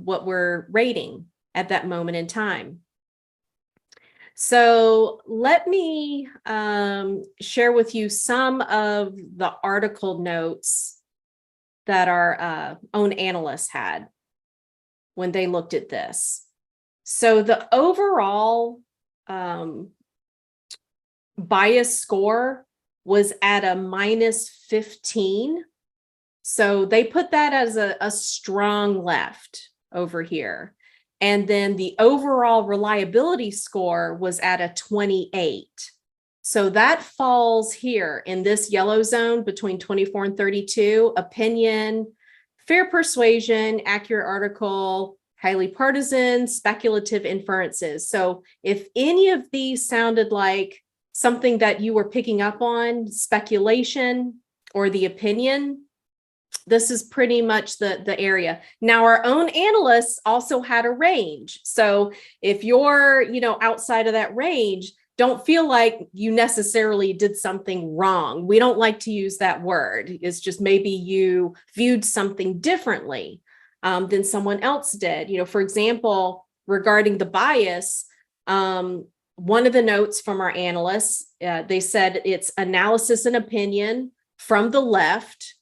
Speaker 1: what we're rating at that moment in time. So let me share with you some of the article notes that our own analysts had when they looked at this. So the overall bias score was at a minus 15. So they put that as a strong left over here. And then the overall reliability score was at a 28. So that falls here in this yellow zone between 24 and 32, opinion, fair persuasion, accurate article, highly partisan, speculative inferences. So if any of these sounded like something that you were picking up on, speculation or the opinion, this is pretty much the area. Now, our own analysts also had a range. So if you're, outside of that range, don't feel like you necessarily did something wrong. We don't like to use that word. It's just maybe you viewed something differently than someone else did. For example, regarding the bias, one of the notes from our analysts, they said it's analysis and opinion, from the left,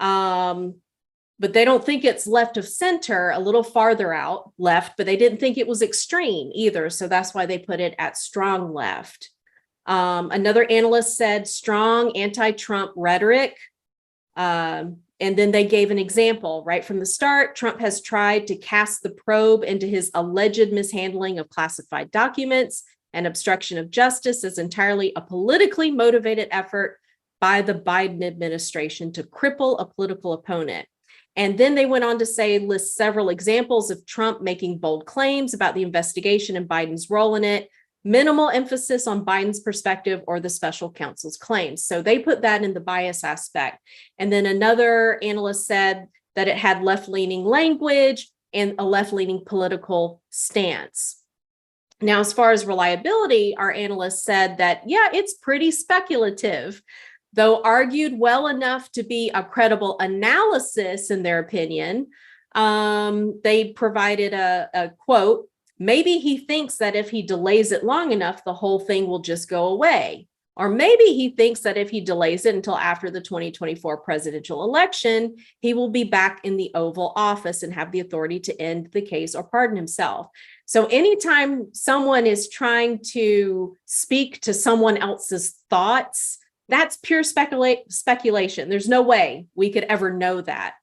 Speaker 1: but they don't think it's left of center, a little farther out left, but they didn't think it was extreme either. So that's why they put it at strong left. Another analyst said strong anti-Trump rhetoric. And then they gave an example right from the start. Trump has tried to cast the probe into his alleged mishandling of classified documents and obstruction of justice as entirely a politically motivated effort by the Biden administration to cripple a political opponent. And then they went on to say, list several examples of Trump making bold claims about the investigation and Biden's role in it, minimal emphasis on Biden's perspective or the special counsel's claims. So they put that in the bias aspect. And then another analyst said that it had left-leaning language and a left-leaning political stance. Now, as far as reliability, our analyst said that, yeah, it's pretty speculative, though argued well enough to be a credible analysis in their opinion. They provided a quote, maybe he thinks that if he delays it long enough, the whole thing will just go away. Or maybe he thinks that if he delays it until after the 2024 presidential election, he will be back in the Oval Office and have the authority to end the case or pardon himself. So anytime someone is trying to speak to someone else's thoughts, that's pure speculation. There's no way we could ever know that.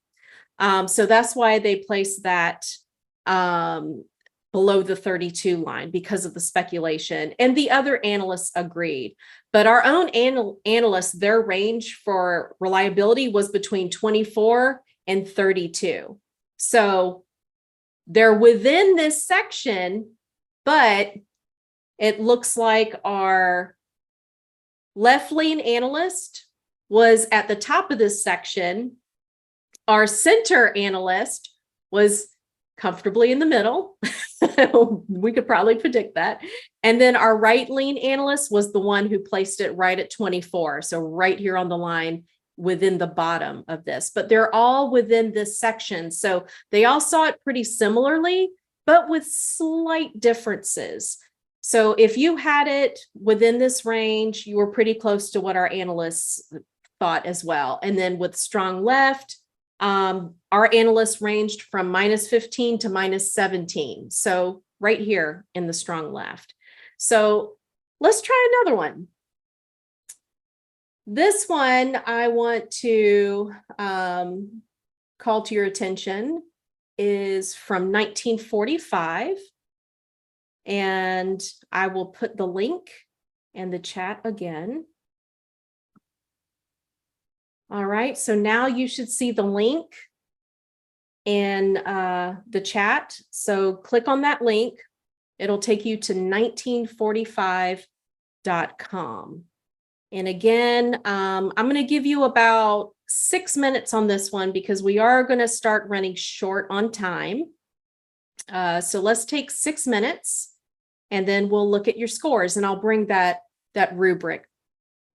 Speaker 1: So that's why they placed that below the 32 line, because of the speculation. And the other analysts agreed. But our own analysts, their range for reliability was between 24 and 32. So they're within this section, but it looks like our left-lean analyst was at the top of this section. Our center analyst was comfortably in the middle. We could probably predict that. And then our right-lean analyst was the one who placed it right at 24. So right here on the line within the bottom of this, but they're all within this section. So they all saw it pretty similarly, but with slight differences. So if you had it within this range, you were pretty close to what our analysts thought as well. And then with strong left, our analysts ranged from -15 to -17. So right here in the strong left. So let's try another one. This one I want to call to your attention is from 1945. And I will put the link in the chat again. All right, so now you should see the link in the chat. So click on that link. It'll take you to 1945.com. And again, I'm going to give you about 6 minutes on this one because we are going to start running short on time. So let's take 6 minutes and then we'll look at your scores, and I'll bring that rubric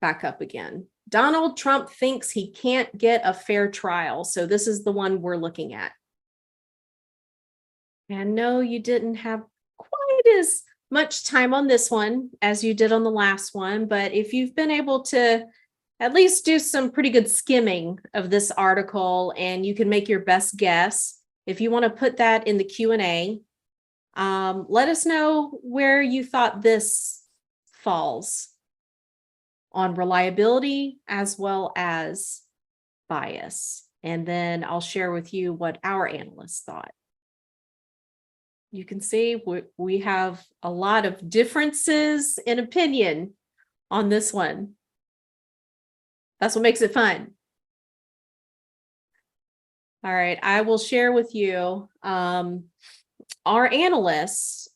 Speaker 1: back up again. Donald Trump thinks he can't get a fair trial. So this is the one we're looking at. And no, you didn't have quite as much time on this one as you did on the last one, but if you've been able to at least do some pretty good skimming of this article and you can make your best guess, if you want to put that in the Q&A, let us know where you thought this falls on reliability as well as bias. And then I'll share with you what our analysts thought. You can see we have a lot of differences in opinion on this one. That's what makes it fun. All right, I will share with you our analysts.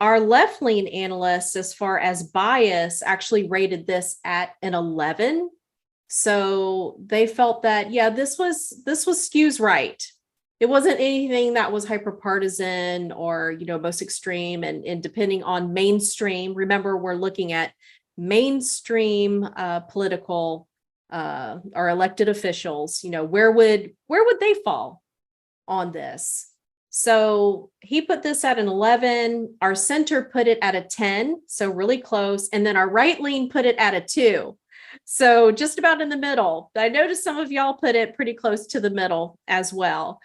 Speaker 1: Our left-lean analysts, as far as bias, actually rated this at an 11. So they felt that, yeah, this was skews right. It wasn't anything that was hyper-partisan or, most extreme. And depending on mainstream, remember, we're looking at mainstream political or elected officials, where would they fall on this? So he put this at an 11. Our center put it at a 10, so really close. And then our right lean put it at a 2. So just about in the middle. I noticed some of y'all put it pretty close to the middle as well.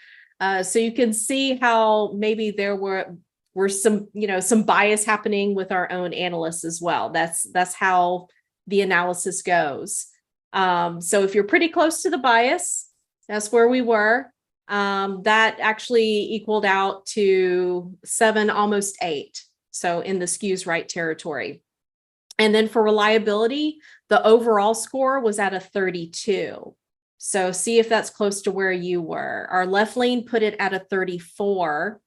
Speaker 1: So you can see how maybe there were some, some bias happening with our own analysts as well. That's how the analysis goes. So if you're pretty close to the bias, that's where we were. That actually equaled out to 7, almost 8. So in the skews right territory. And then for reliability, the overall score was at a 32. So see if that's close to where you were. Our left lean put it at a 34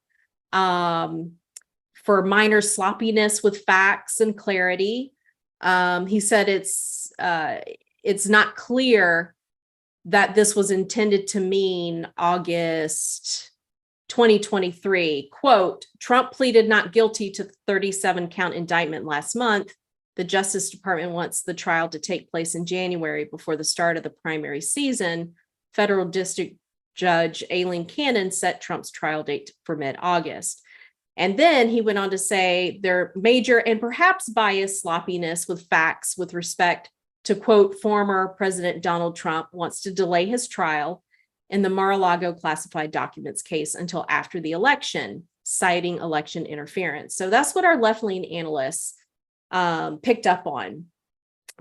Speaker 1: for minor sloppiness with facts and clarity. He said it's not clear that this was intended to mean August 2023. Quote, Trump pleaded not guilty to the 37-count indictment last month. The Justice Department wants the trial to take place in January before the start of the primary season. Federal District Judge Aileen Cannon set Trump's trial date for mid-August. And then he went on to say there major and perhaps biased sloppiness with facts with respect to, quote, former President Donald Trump wants to delay his trial in the Mar-a-Lago classified documents case until after the election, citing election interference. So that's what our left-leaning analysts picked up on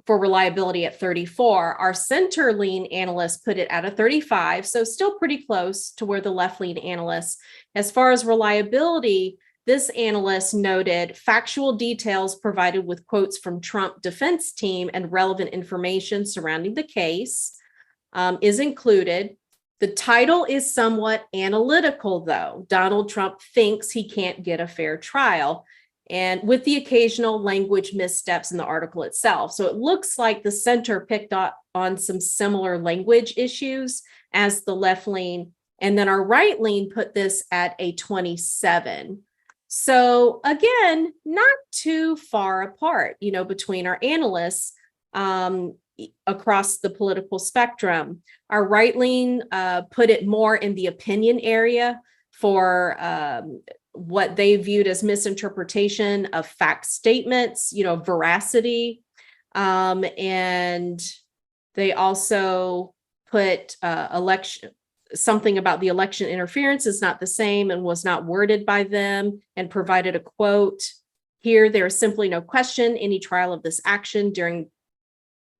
Speaker 1: for reliability at 34. Our center lean analysts put it at a 35, so still pretty close to where the left lean analysts. As far as reliability, this analyst noted factual details provided with quotes from Trump defense team and relevant information surrounding the case is included. The title is somewhat analytical, though. Donald Trump thinks he can't get a fair trial, and with the occasional language missteps in the article itself. So it looks like the center picked up on some similar language issues as the left lean. And then our right lean put this at a 27. So again, not too far apart, between our analysts across the political spectrum. Our right lean put it more in the opinion area for what they viewed as misinterpretation of fact statements, veracity. And they also put something about the election interference is not the same and was not worded by them, and provided a quote. Here, there is simply no question any trial of this action during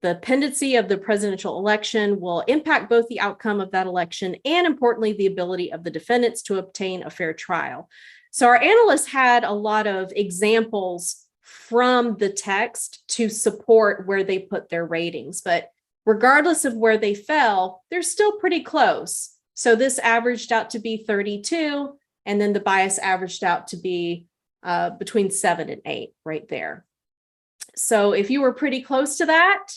Speaker 1: the pendency of the presidential election will impact both the outcome of that election and, importantly, the ability of the defendants to obtain a fair trial. So our analysts had a lot of examples from the text to support where they put their ratings, but regardless of where they fell, they're still pretty close. So this averaged out to be 32, and then the bias averaged out to be between 7 and 8 right there. So if you were pretty close to that,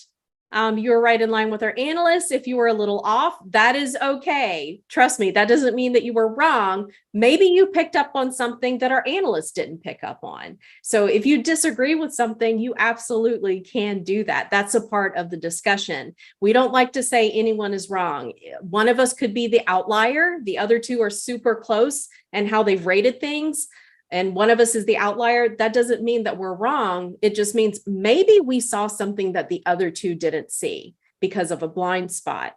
Speaker 1: you were right in line with our analysts. If you were a little off, that is okay. Trust me, that doesn't mean that you were wrong. Maybe you picked up on something that our analysts didn't pick up on. So if you disagree with something, you absolutely can do that. That's a part of the discussion. We don't like to say anyone is wrong. One of us could be the outlier. The other two are super close and how they've rated things. And one of us is the outlier. That doesn't mean that we're wrong. It just means maybe we saw something that the other two didn't see because of a blind spot.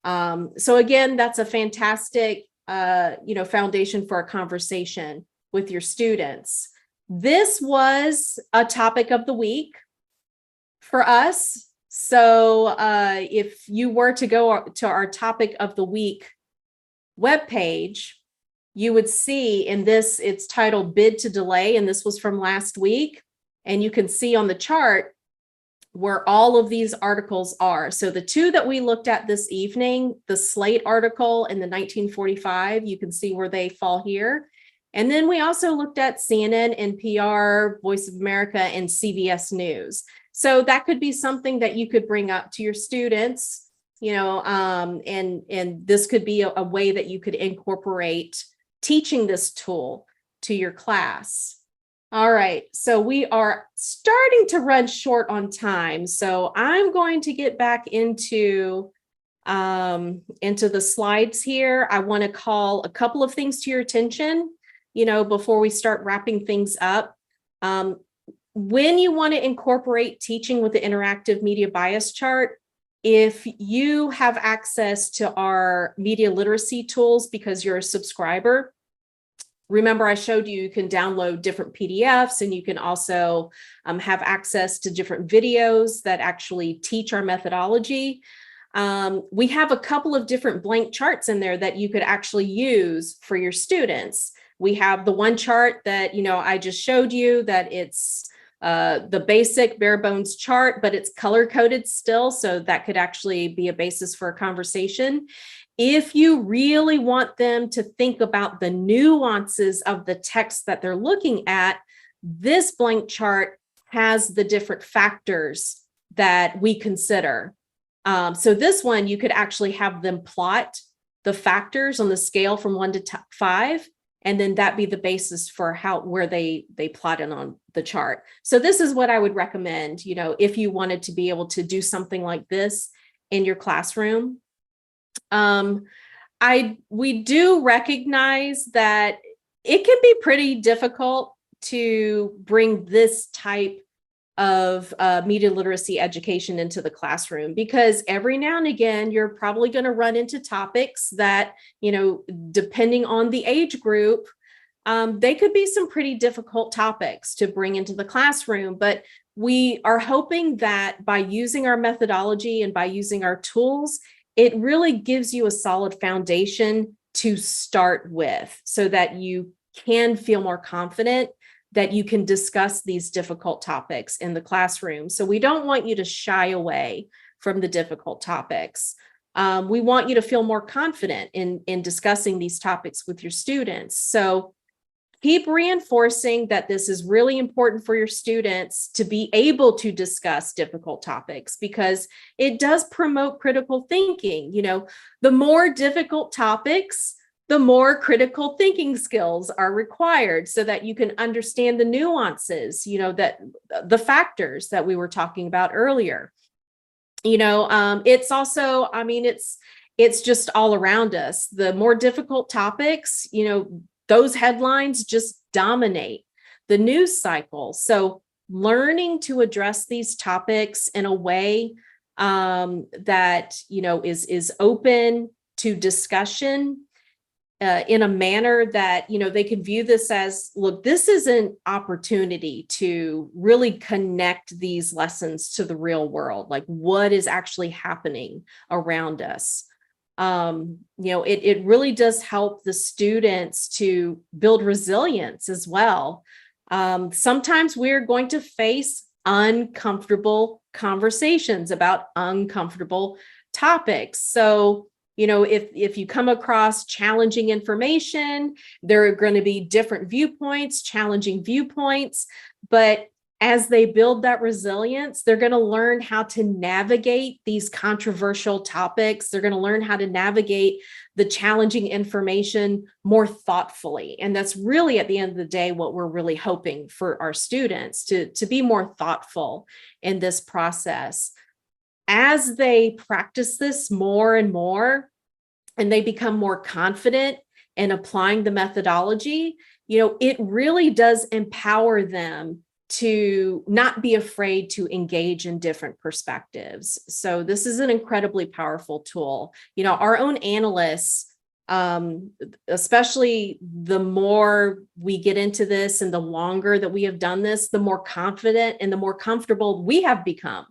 Speaker 1: So again, that's a fantastic, foundation for a conversation with your students. This was a topic of the week for us. So if you were to go to our topic of the week webpage, you would see in this, it's titled Bid to Delay, and this was from last week. And you can see on the chart where all of these articles are. So the two that we looked at this evening, the Slate article and the 1945, you can see where they fall here. And then we also looked at CNN, NPR, Voice of America, and CBS News. So that could be something that you could bring up to your students, and this could be a way that you could incorporate teaching this tool to your class. All right, so we are starting to run short on time. So I'm going to get back into the slides here. I want to call a couple of things to your attention, before we start wrapping things up. when you want to incorporate teaching with the interactive media bias chart, if you have access to our media literacy tools because you're a subscriber, remember I showed you can download different PDFs, and you can also have access to different videos that actually teach our methodology. We have a couple of different blank charts in there that you could actually use for your students. We have the one chart that, I just showed you, that it's the basic bare bones chart, but it's color coded still. So that could actually be a basis for a conversation. If you really want them to think about the nuances of the text that they're looking at, this blank chart has the different factors that we consider. So this one, you could actually have them plot the factors on the scale from 1 to 5, and then that be the basis for where they plot it on the chart. So this is what I would recommend, if you wanted to be able to do something like this in your classroom. We do recognize that it can be pretty difficult to bring this type of media literacy education into the classroom, because every now and again, you're probably going to run into topics that, depending on the age group, they could be some pretty difficult topics to bring into the classroom. But we are hoping that by using our methodology and by using our tools, it really gives you a solid foundation to start with, so that you can feel more confident that you can discuss these difficult topics in the classroom. So we don't want you to shy away from the difficult topics. We want you to feel more confident in discussing these topics with your students. So keep reinforcing that this is really important for your students to be able to discuss difficult topics, because it does promote critical thinking. The more difficult topics, the more critical thinking skills are required, so that you can understand the nuances, that the factors that we were talking about earlier. It's also, it's just all around us. The more difficult topics, those headlines just dominate the news cycle. So learning to address these topics in a way that, is open to discussion, in a manner that, they can view this as, look, this is an opportunity to really connect these lessons to the real world, like what is actually happening around us. It really does help the students to build resilience as well. Sometimes we're going to face uncomfortable conversations about uncomfortable topics. So, if you come across challenging information, there are going to be different viewpoints, challenging viewpoints, but as they build that resilience, they're going to learn how to navigate these controversial topics. They're going to learn how to navigate the challenging information more thoughtfully. And that's really, at the end of the day, what we're really hoping for our students to be more thoughtful in this process. As they practice this more and more, and they become more confident in applying the methodology, it really does empower them to not be afraid to engage in different perspectives. So this is an incredibly powerful tool. Our own analysts, especially the more we get into this and the longer that we have done this, the more confident and the more comfortable we have become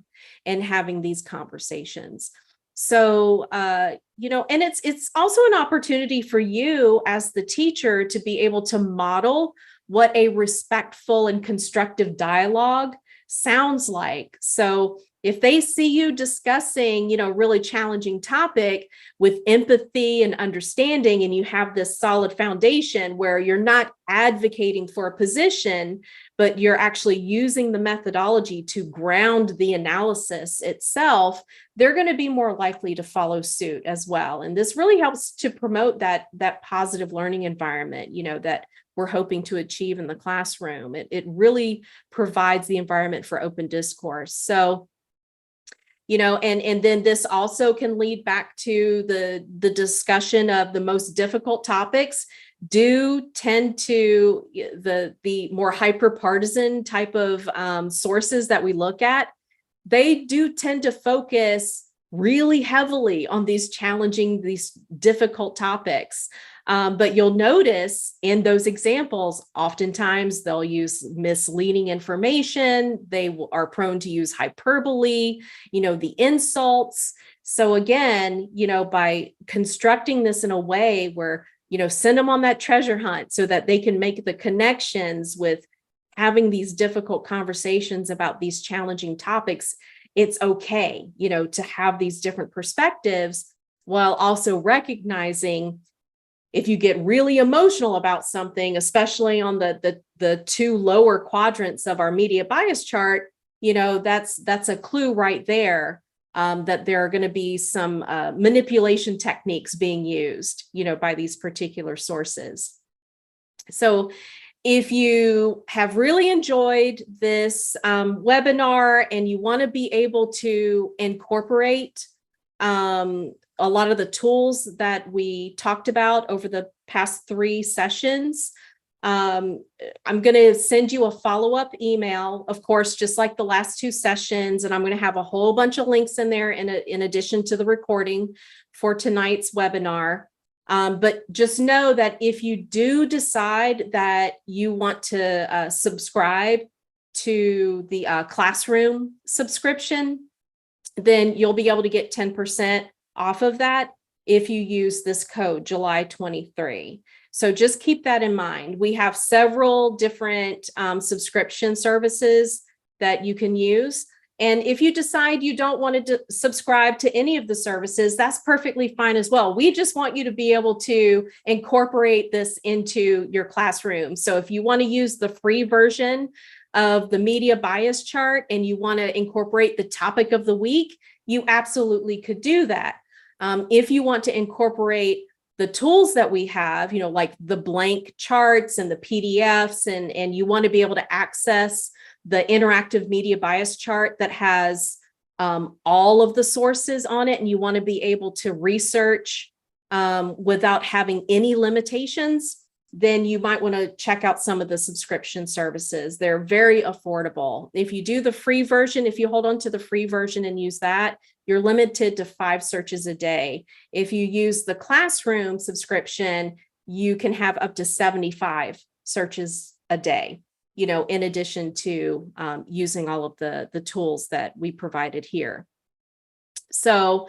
Speaker 1: in having these conversations. So, and it's also an opportunity for you as the teacher to be able to model what a respectful and constructive dialogue sounds like. So if they see you discussing, really challenging topic with empathy and understanding, and you have this solid foundation where you're not advocating for a position, but you're actually using the methodology to ground the analysis itself, they're going to be more likely to follow suit as well. And this really helps to promote that positive learning environment, that we're hoping to achieve in the classroom. It really provides the environment for open discourse. So, and then this also can lead back to the discussion of the most difficult topics. do tend to, the more hyper-partisan type of sources that we look at, they do tend to focus really heavily on these challenging, these difficult topics. But you'll notice in those examples, oftentimes they'll use misleading information. They are prone to use hyperbole, the insults. So again, by constructing this in a way where, send them on that treasure hunt so that they can make the connections with having these difficult conversations about these challenging topics. It's okay, to have these different perspectives while also recognizing if you get really emotional about something, especially on the two lower quadrants of our media bias chart, that's a clue right there, that there are going to be some manipulation techniques being used, by these particular sources. So if you have really enjoyed this webinar and you want to be able to incorporate a lot of the tools that we talked about over the past 3 sessions, I'm going to send you a follow-up email, of course, just like the last 2 sessions, and I'm going to have a whole bunch of links in there in addition to the recording for tonight's webinar. But just know that if you do decide that you want to subscribe to the classroom subscription, then you'll be able to get 10% off of that if you use this code July 23. So just keep that in mind. We have several different subscription services that you can use. And if you decide you don't want to subscribe to any of the services, that's perfectly fine as well. We just want you to be able to incorporate this into your classroom. So if you want to use the free version of the media bias chart and you want to incorporate the topic of the week, you absolutely could do that. If you want to incorporate the tools that we have, like the blank charts and the PDFs, and you want to be able to access the interactive media bias chart that has all of the sources on it, and you want to be able to research without having any limitations, then you might want to check out some of the subscription services. They're very affordable. If you do the free version, if you hold on to the free version and use that, you're limited to 5 searches a day. If you use the classroom subscription, you can have up to 75 searches a day, in addition to using all of the tools that we provided here. So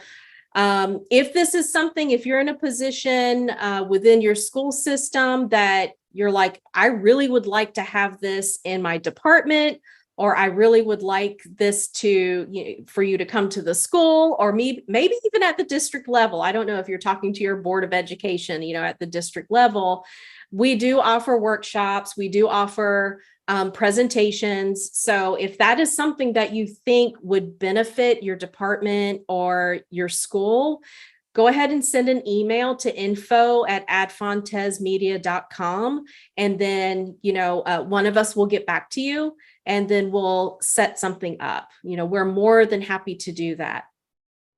Speaker 1: if this is something, if you're in a position within your school system that you're like, I really would like to have this in my department, or I really would like this to, for you to come to the school, or maybe even at the district level. I don't know if you're talking to your Board of Education, at the district level. We do offer workshops. We do offer presentations. So if that is something that you think would benefit your department or your school, go ahead and send an email to info@adfontesmedia.com. And then, one of us will get back to you, and then we'll set something up. We're more than happy to do that.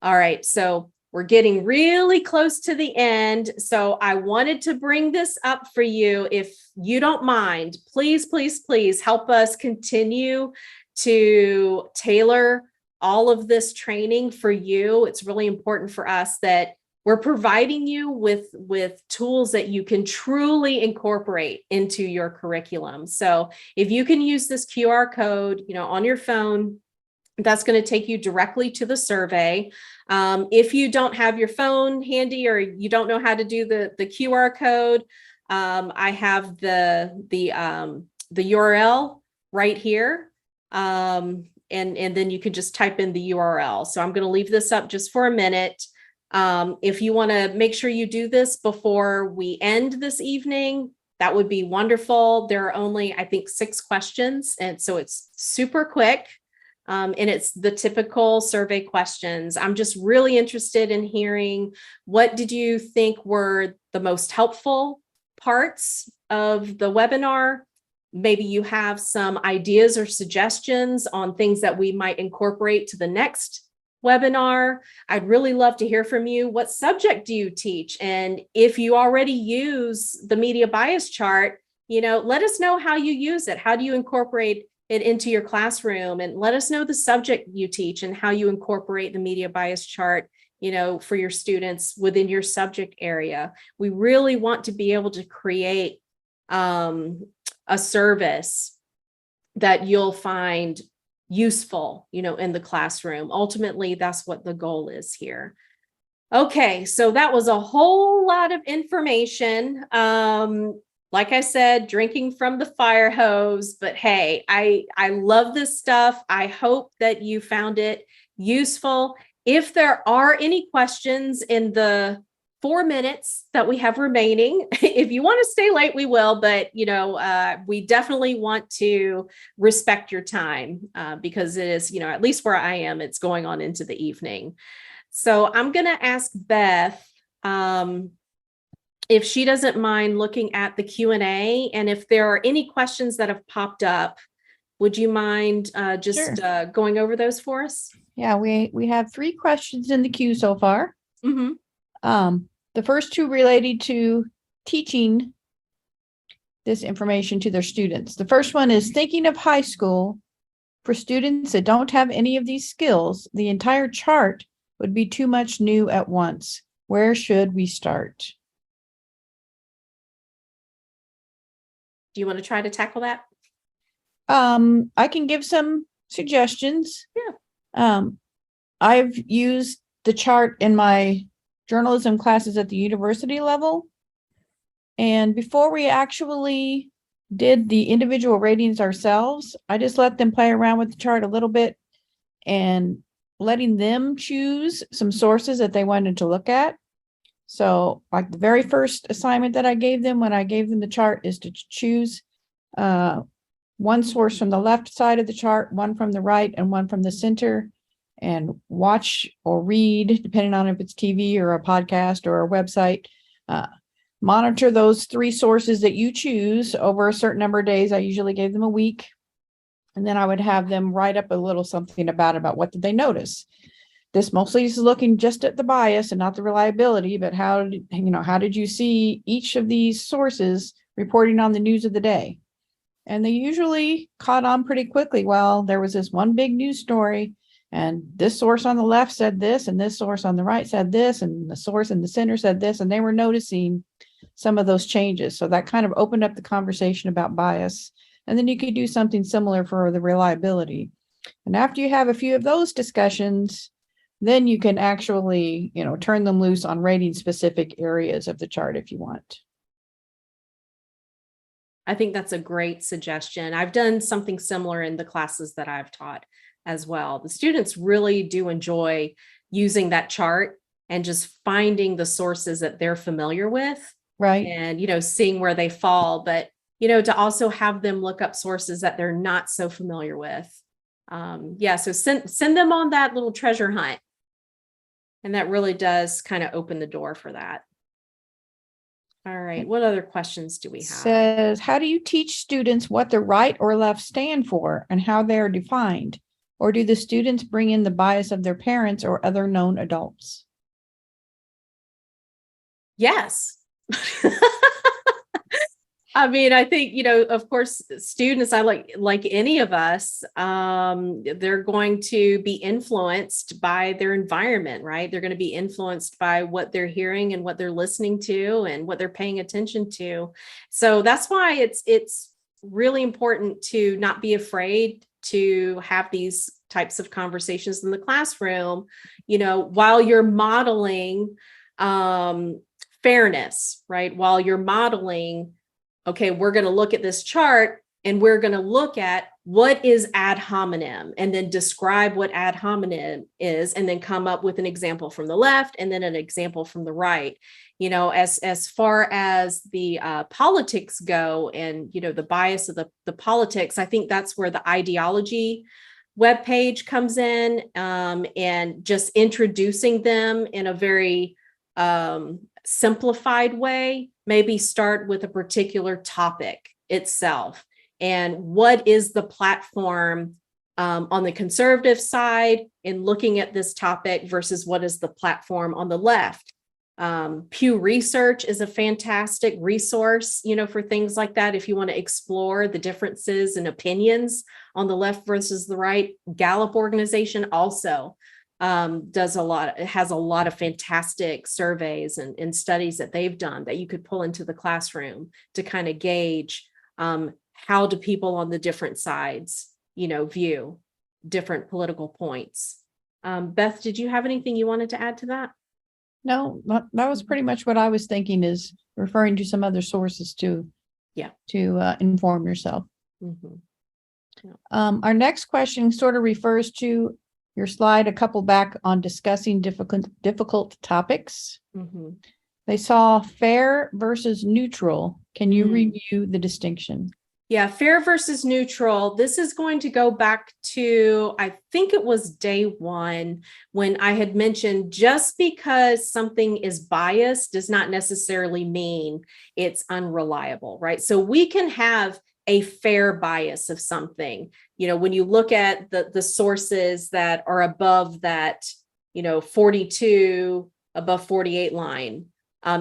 Speaker 1: All right. So we're getting really close to the end. So I wanted to bring this up for you. If you don't mind, please, please, please help us continue to tailor all of this training for you. It's really important for us that we're providing you with tools that you can truly incorporate into your curriculum. So if you can use this QR code, on your phone, that's going to take you directly to the survey. If you don't have your phone handy or you don't know how to do the QR code, I have the URL right here. And then you can just type in the URL. So I'm going to leave this up just for a minute. If you want to make sure you do this before we end this evening, that would be wonderful. There are only, I think, 6 questions. And so it's super quick. And it's the typical survey questions. I'm just really interested in hearing, what did you think were the most helpful parts of the webinar? Maybe you have some ideas or suggestions on things that we might incorporate to the next webinar. I'd really love to hear from you. What subject do you teach? And if you already use the media bias chart, let us know how you use it. How do you incorporate it into your classroom? And let us know the subject you teach and how you incorporate the media bias chart, for your students within your subject area. We really want to be able to create a service that you'll find useful, in the classroom. Ultimately, that's what the goal is here. Okay, so that was a whole lot of information. Like I said, drinking from the fire hose, but hey, I love this stuff. I hope that you found it useful. If there are any questions in the 4 minutes that we have remaining, if you want to stay late, we will, but we definitely want to respect your time because it is, at least where I am, it's going on into the evening. So I'm going to ask Beth if she doesn't mind looking at the Q&A, and if there are any questions that have popped up, would you mind just going over those for us?
Speaker 2: Yeah, we have 3 questions in the queue so far.
Speaker 1: Mm-hmm.
Speaker 2: The first 2 related to teaching this information to their students. The first one is, thinking of high school, for students that don't have any of these skills, the entire chart would be too much new at once. Where should we start?
Speaker 1: Do you want to try to tackle that?
Speaker 2: I can give some suggestions.
Speaker 1: Yeah.
Speaker 2: I've used the chart in my journalism classes at the university level. And before we actually did the individual ratings ourselves, I just let them play around with the chart a little bit and letting them choose some sources that they wanted to look at. So like the very first assignment that I gave them when I gave them the chart is to choose one source from the left side of the chart, one from the right, and one from the center, and watch or read, depending on if it's TV or a podcast or a website. Monitor those 3 sources that you choose over a certain number of days. I usually gave them a week. And then I would have them write up a little something about what did they notice. This mostly is looking just at the bias and not the reliability, but how did you see each of these sources reporting on the news of the day? And they usually caught on pretty quickly. Well, there was this one big news story, and this source on the left said this, and this source on the right said this, and the source in the center said this, and they were noticing some of those changes. So that kind of opened up the conversation about bias. And then you could do something similar for the reliability. And after you have a few of those discussions, then you can actually, turn them loose on rating specific areas of the chart if you want.
Speaker 1: I think that's a great suggestion. I've done something similar in the classes that I've taught as well. The students really do enjoy using that chart and just finding the sources that they're familiar with.
Speaker 2: Right.
Speaker 1: And, seeing where they fall, but, to also have them look up sources that they're not so familiar with. So send them on that little treasure hunt. And that really does kind of open the door for that. All right. What other questions do we have?
Speaker 2: Says, how do you teach students what the right or left stand for and how they are defined? Or do the students bring in the bias of their parents or other known adults?
Speaker 1: Yes. I mean, I think, of course, students, I like any of us, they're going to be influenced by their environment, right? They're going to be influenced by what they're hearing and what they're listening to and what they're paying attention to. So that's why it's really important to not be afraid to have these types of conversations in the classroom, while you're modeling fairness, right? While you're modeling, okay, we're going to look at this chart and we're going to look at what is ad hominem and then describe what ad hominem is, and then come up with an example from the left and then an example from the right. As far as the politics go and, the bias of the politics, I think that's where the ideology webpage comes in, and just introducing them in a very simplified way. Maybe start with a particular topic itself and what is the platform on the conservative side in looking at this topic versus what is the platform on the left. Pew Research is a fantastic resource, for things like that. If you want to explore the differences and opinions on the left versus the right. Gallup organization also does a lot. It has a lot of fantastic surveys and studies that they've done that you could pull into the classroom to kind of gauge how do people on the different sides, view different political points. Beth, did you have anything you wanted to add to that?
Speaker 2: No, that was pretty much what I was thinking, is referring to some other sources to inform yourself.
Speaker 1: Mm-hmm. Yeah.
Speaker 2: Our next question sort of refers to your slide a couple back on discussing difficult topics.
Speaker 1: Mm-hmm.
Speaker 2: They saw fair versus neutral. Can you review the distinction?
Speaker 1: Yeah, fair versus neutral. This is going to go back to, I think it was day one, when I had mentioned just because something is biased does not necessarily mean it's unreliable, right? So we can have a fair bias of something. When you look at the sources that are above that, 42, above 48 line,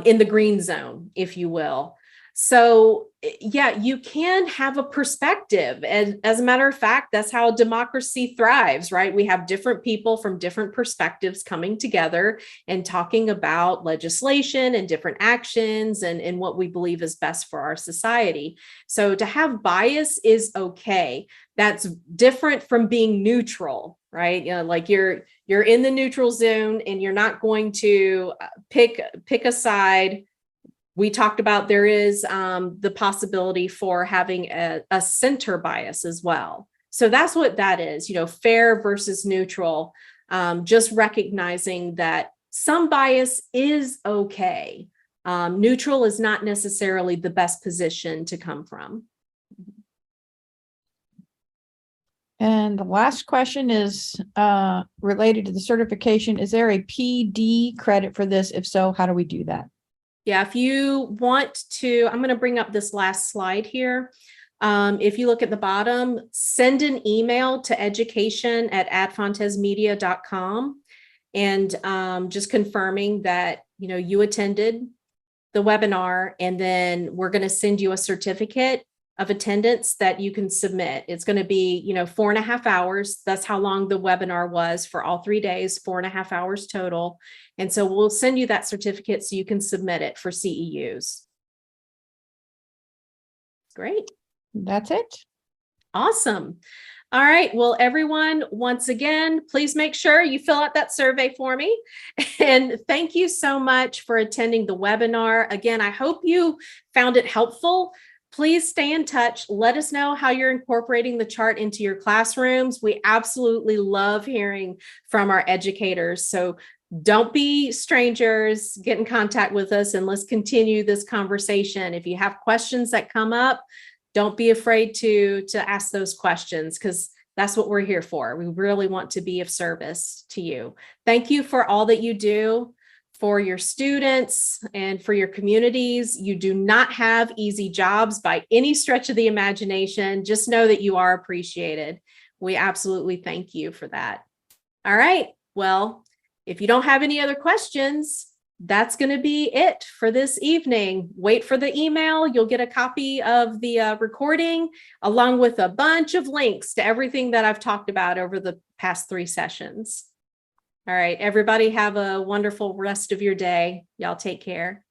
Speaker 1: in the green zone, if you will. So yeah, you can have a perspective. And as a matter of fact, that's how democracy thrives, right? We have different people from different perspectives coming together and talking about legislation and different actions and what we believe is best for our society. So to have bias is okay. That's different from being neutral, right? Like you're in the neutral zone and you're not going to pick a side. We talked about there is the possibility for having a center bias as well. So that's what that is, fair versus neutral, just recognizing that some bias is okay. Neutral is not necessarily the best position to come from.
Speaker 2: And the last question is related to the certification. Is there a PD credit for this? If so, how do we do that?
Speaker 1: Yeah, if you want to, I'm going to bring up this last slide here. If you look at the bottom, send an email to education@adfontesmedia.com and just confirming that, you attended the webinar, and then we're going to send you a certificate of attendance that you can submit. It's going to be, 4.5 hours. That's how long the webinar was for all 3 days, 4.5 hours total. And so we'll send you that certificate so you can submit it for CEUs. Great.
Speaker 2: That's it.
Speaker 1: Awesome. All right. Well, everyone, once again, please make sure you fill out that survey for me. And thank you so much for attending the webinar. Again, I hope you found it helpful. Please stay in touch. Let us know how you're incorporating the chart into your classrooms. We absolutely love hearing from our educators. So don't be strangers. Get in contact with us and let's continue this conversation. If you have questions that come up, don't be afraid to ask those questions, because that's what we're here for. We really want to be of service to you. Thank you for all that you do for your students and for your communities. You do not have easy jobs by any stretch of the imagination. Just know that you are appreciated. We absolutely thank you for that. All right. Well, if you don't have any other questions, that's going to be it for this evening. Wait for the email. You'll get a copy of the recording along with a bunch of links to everything that I've talked about over the past 3 sessions. All right, everybody have a wonderful rest of your day. Y'all take care.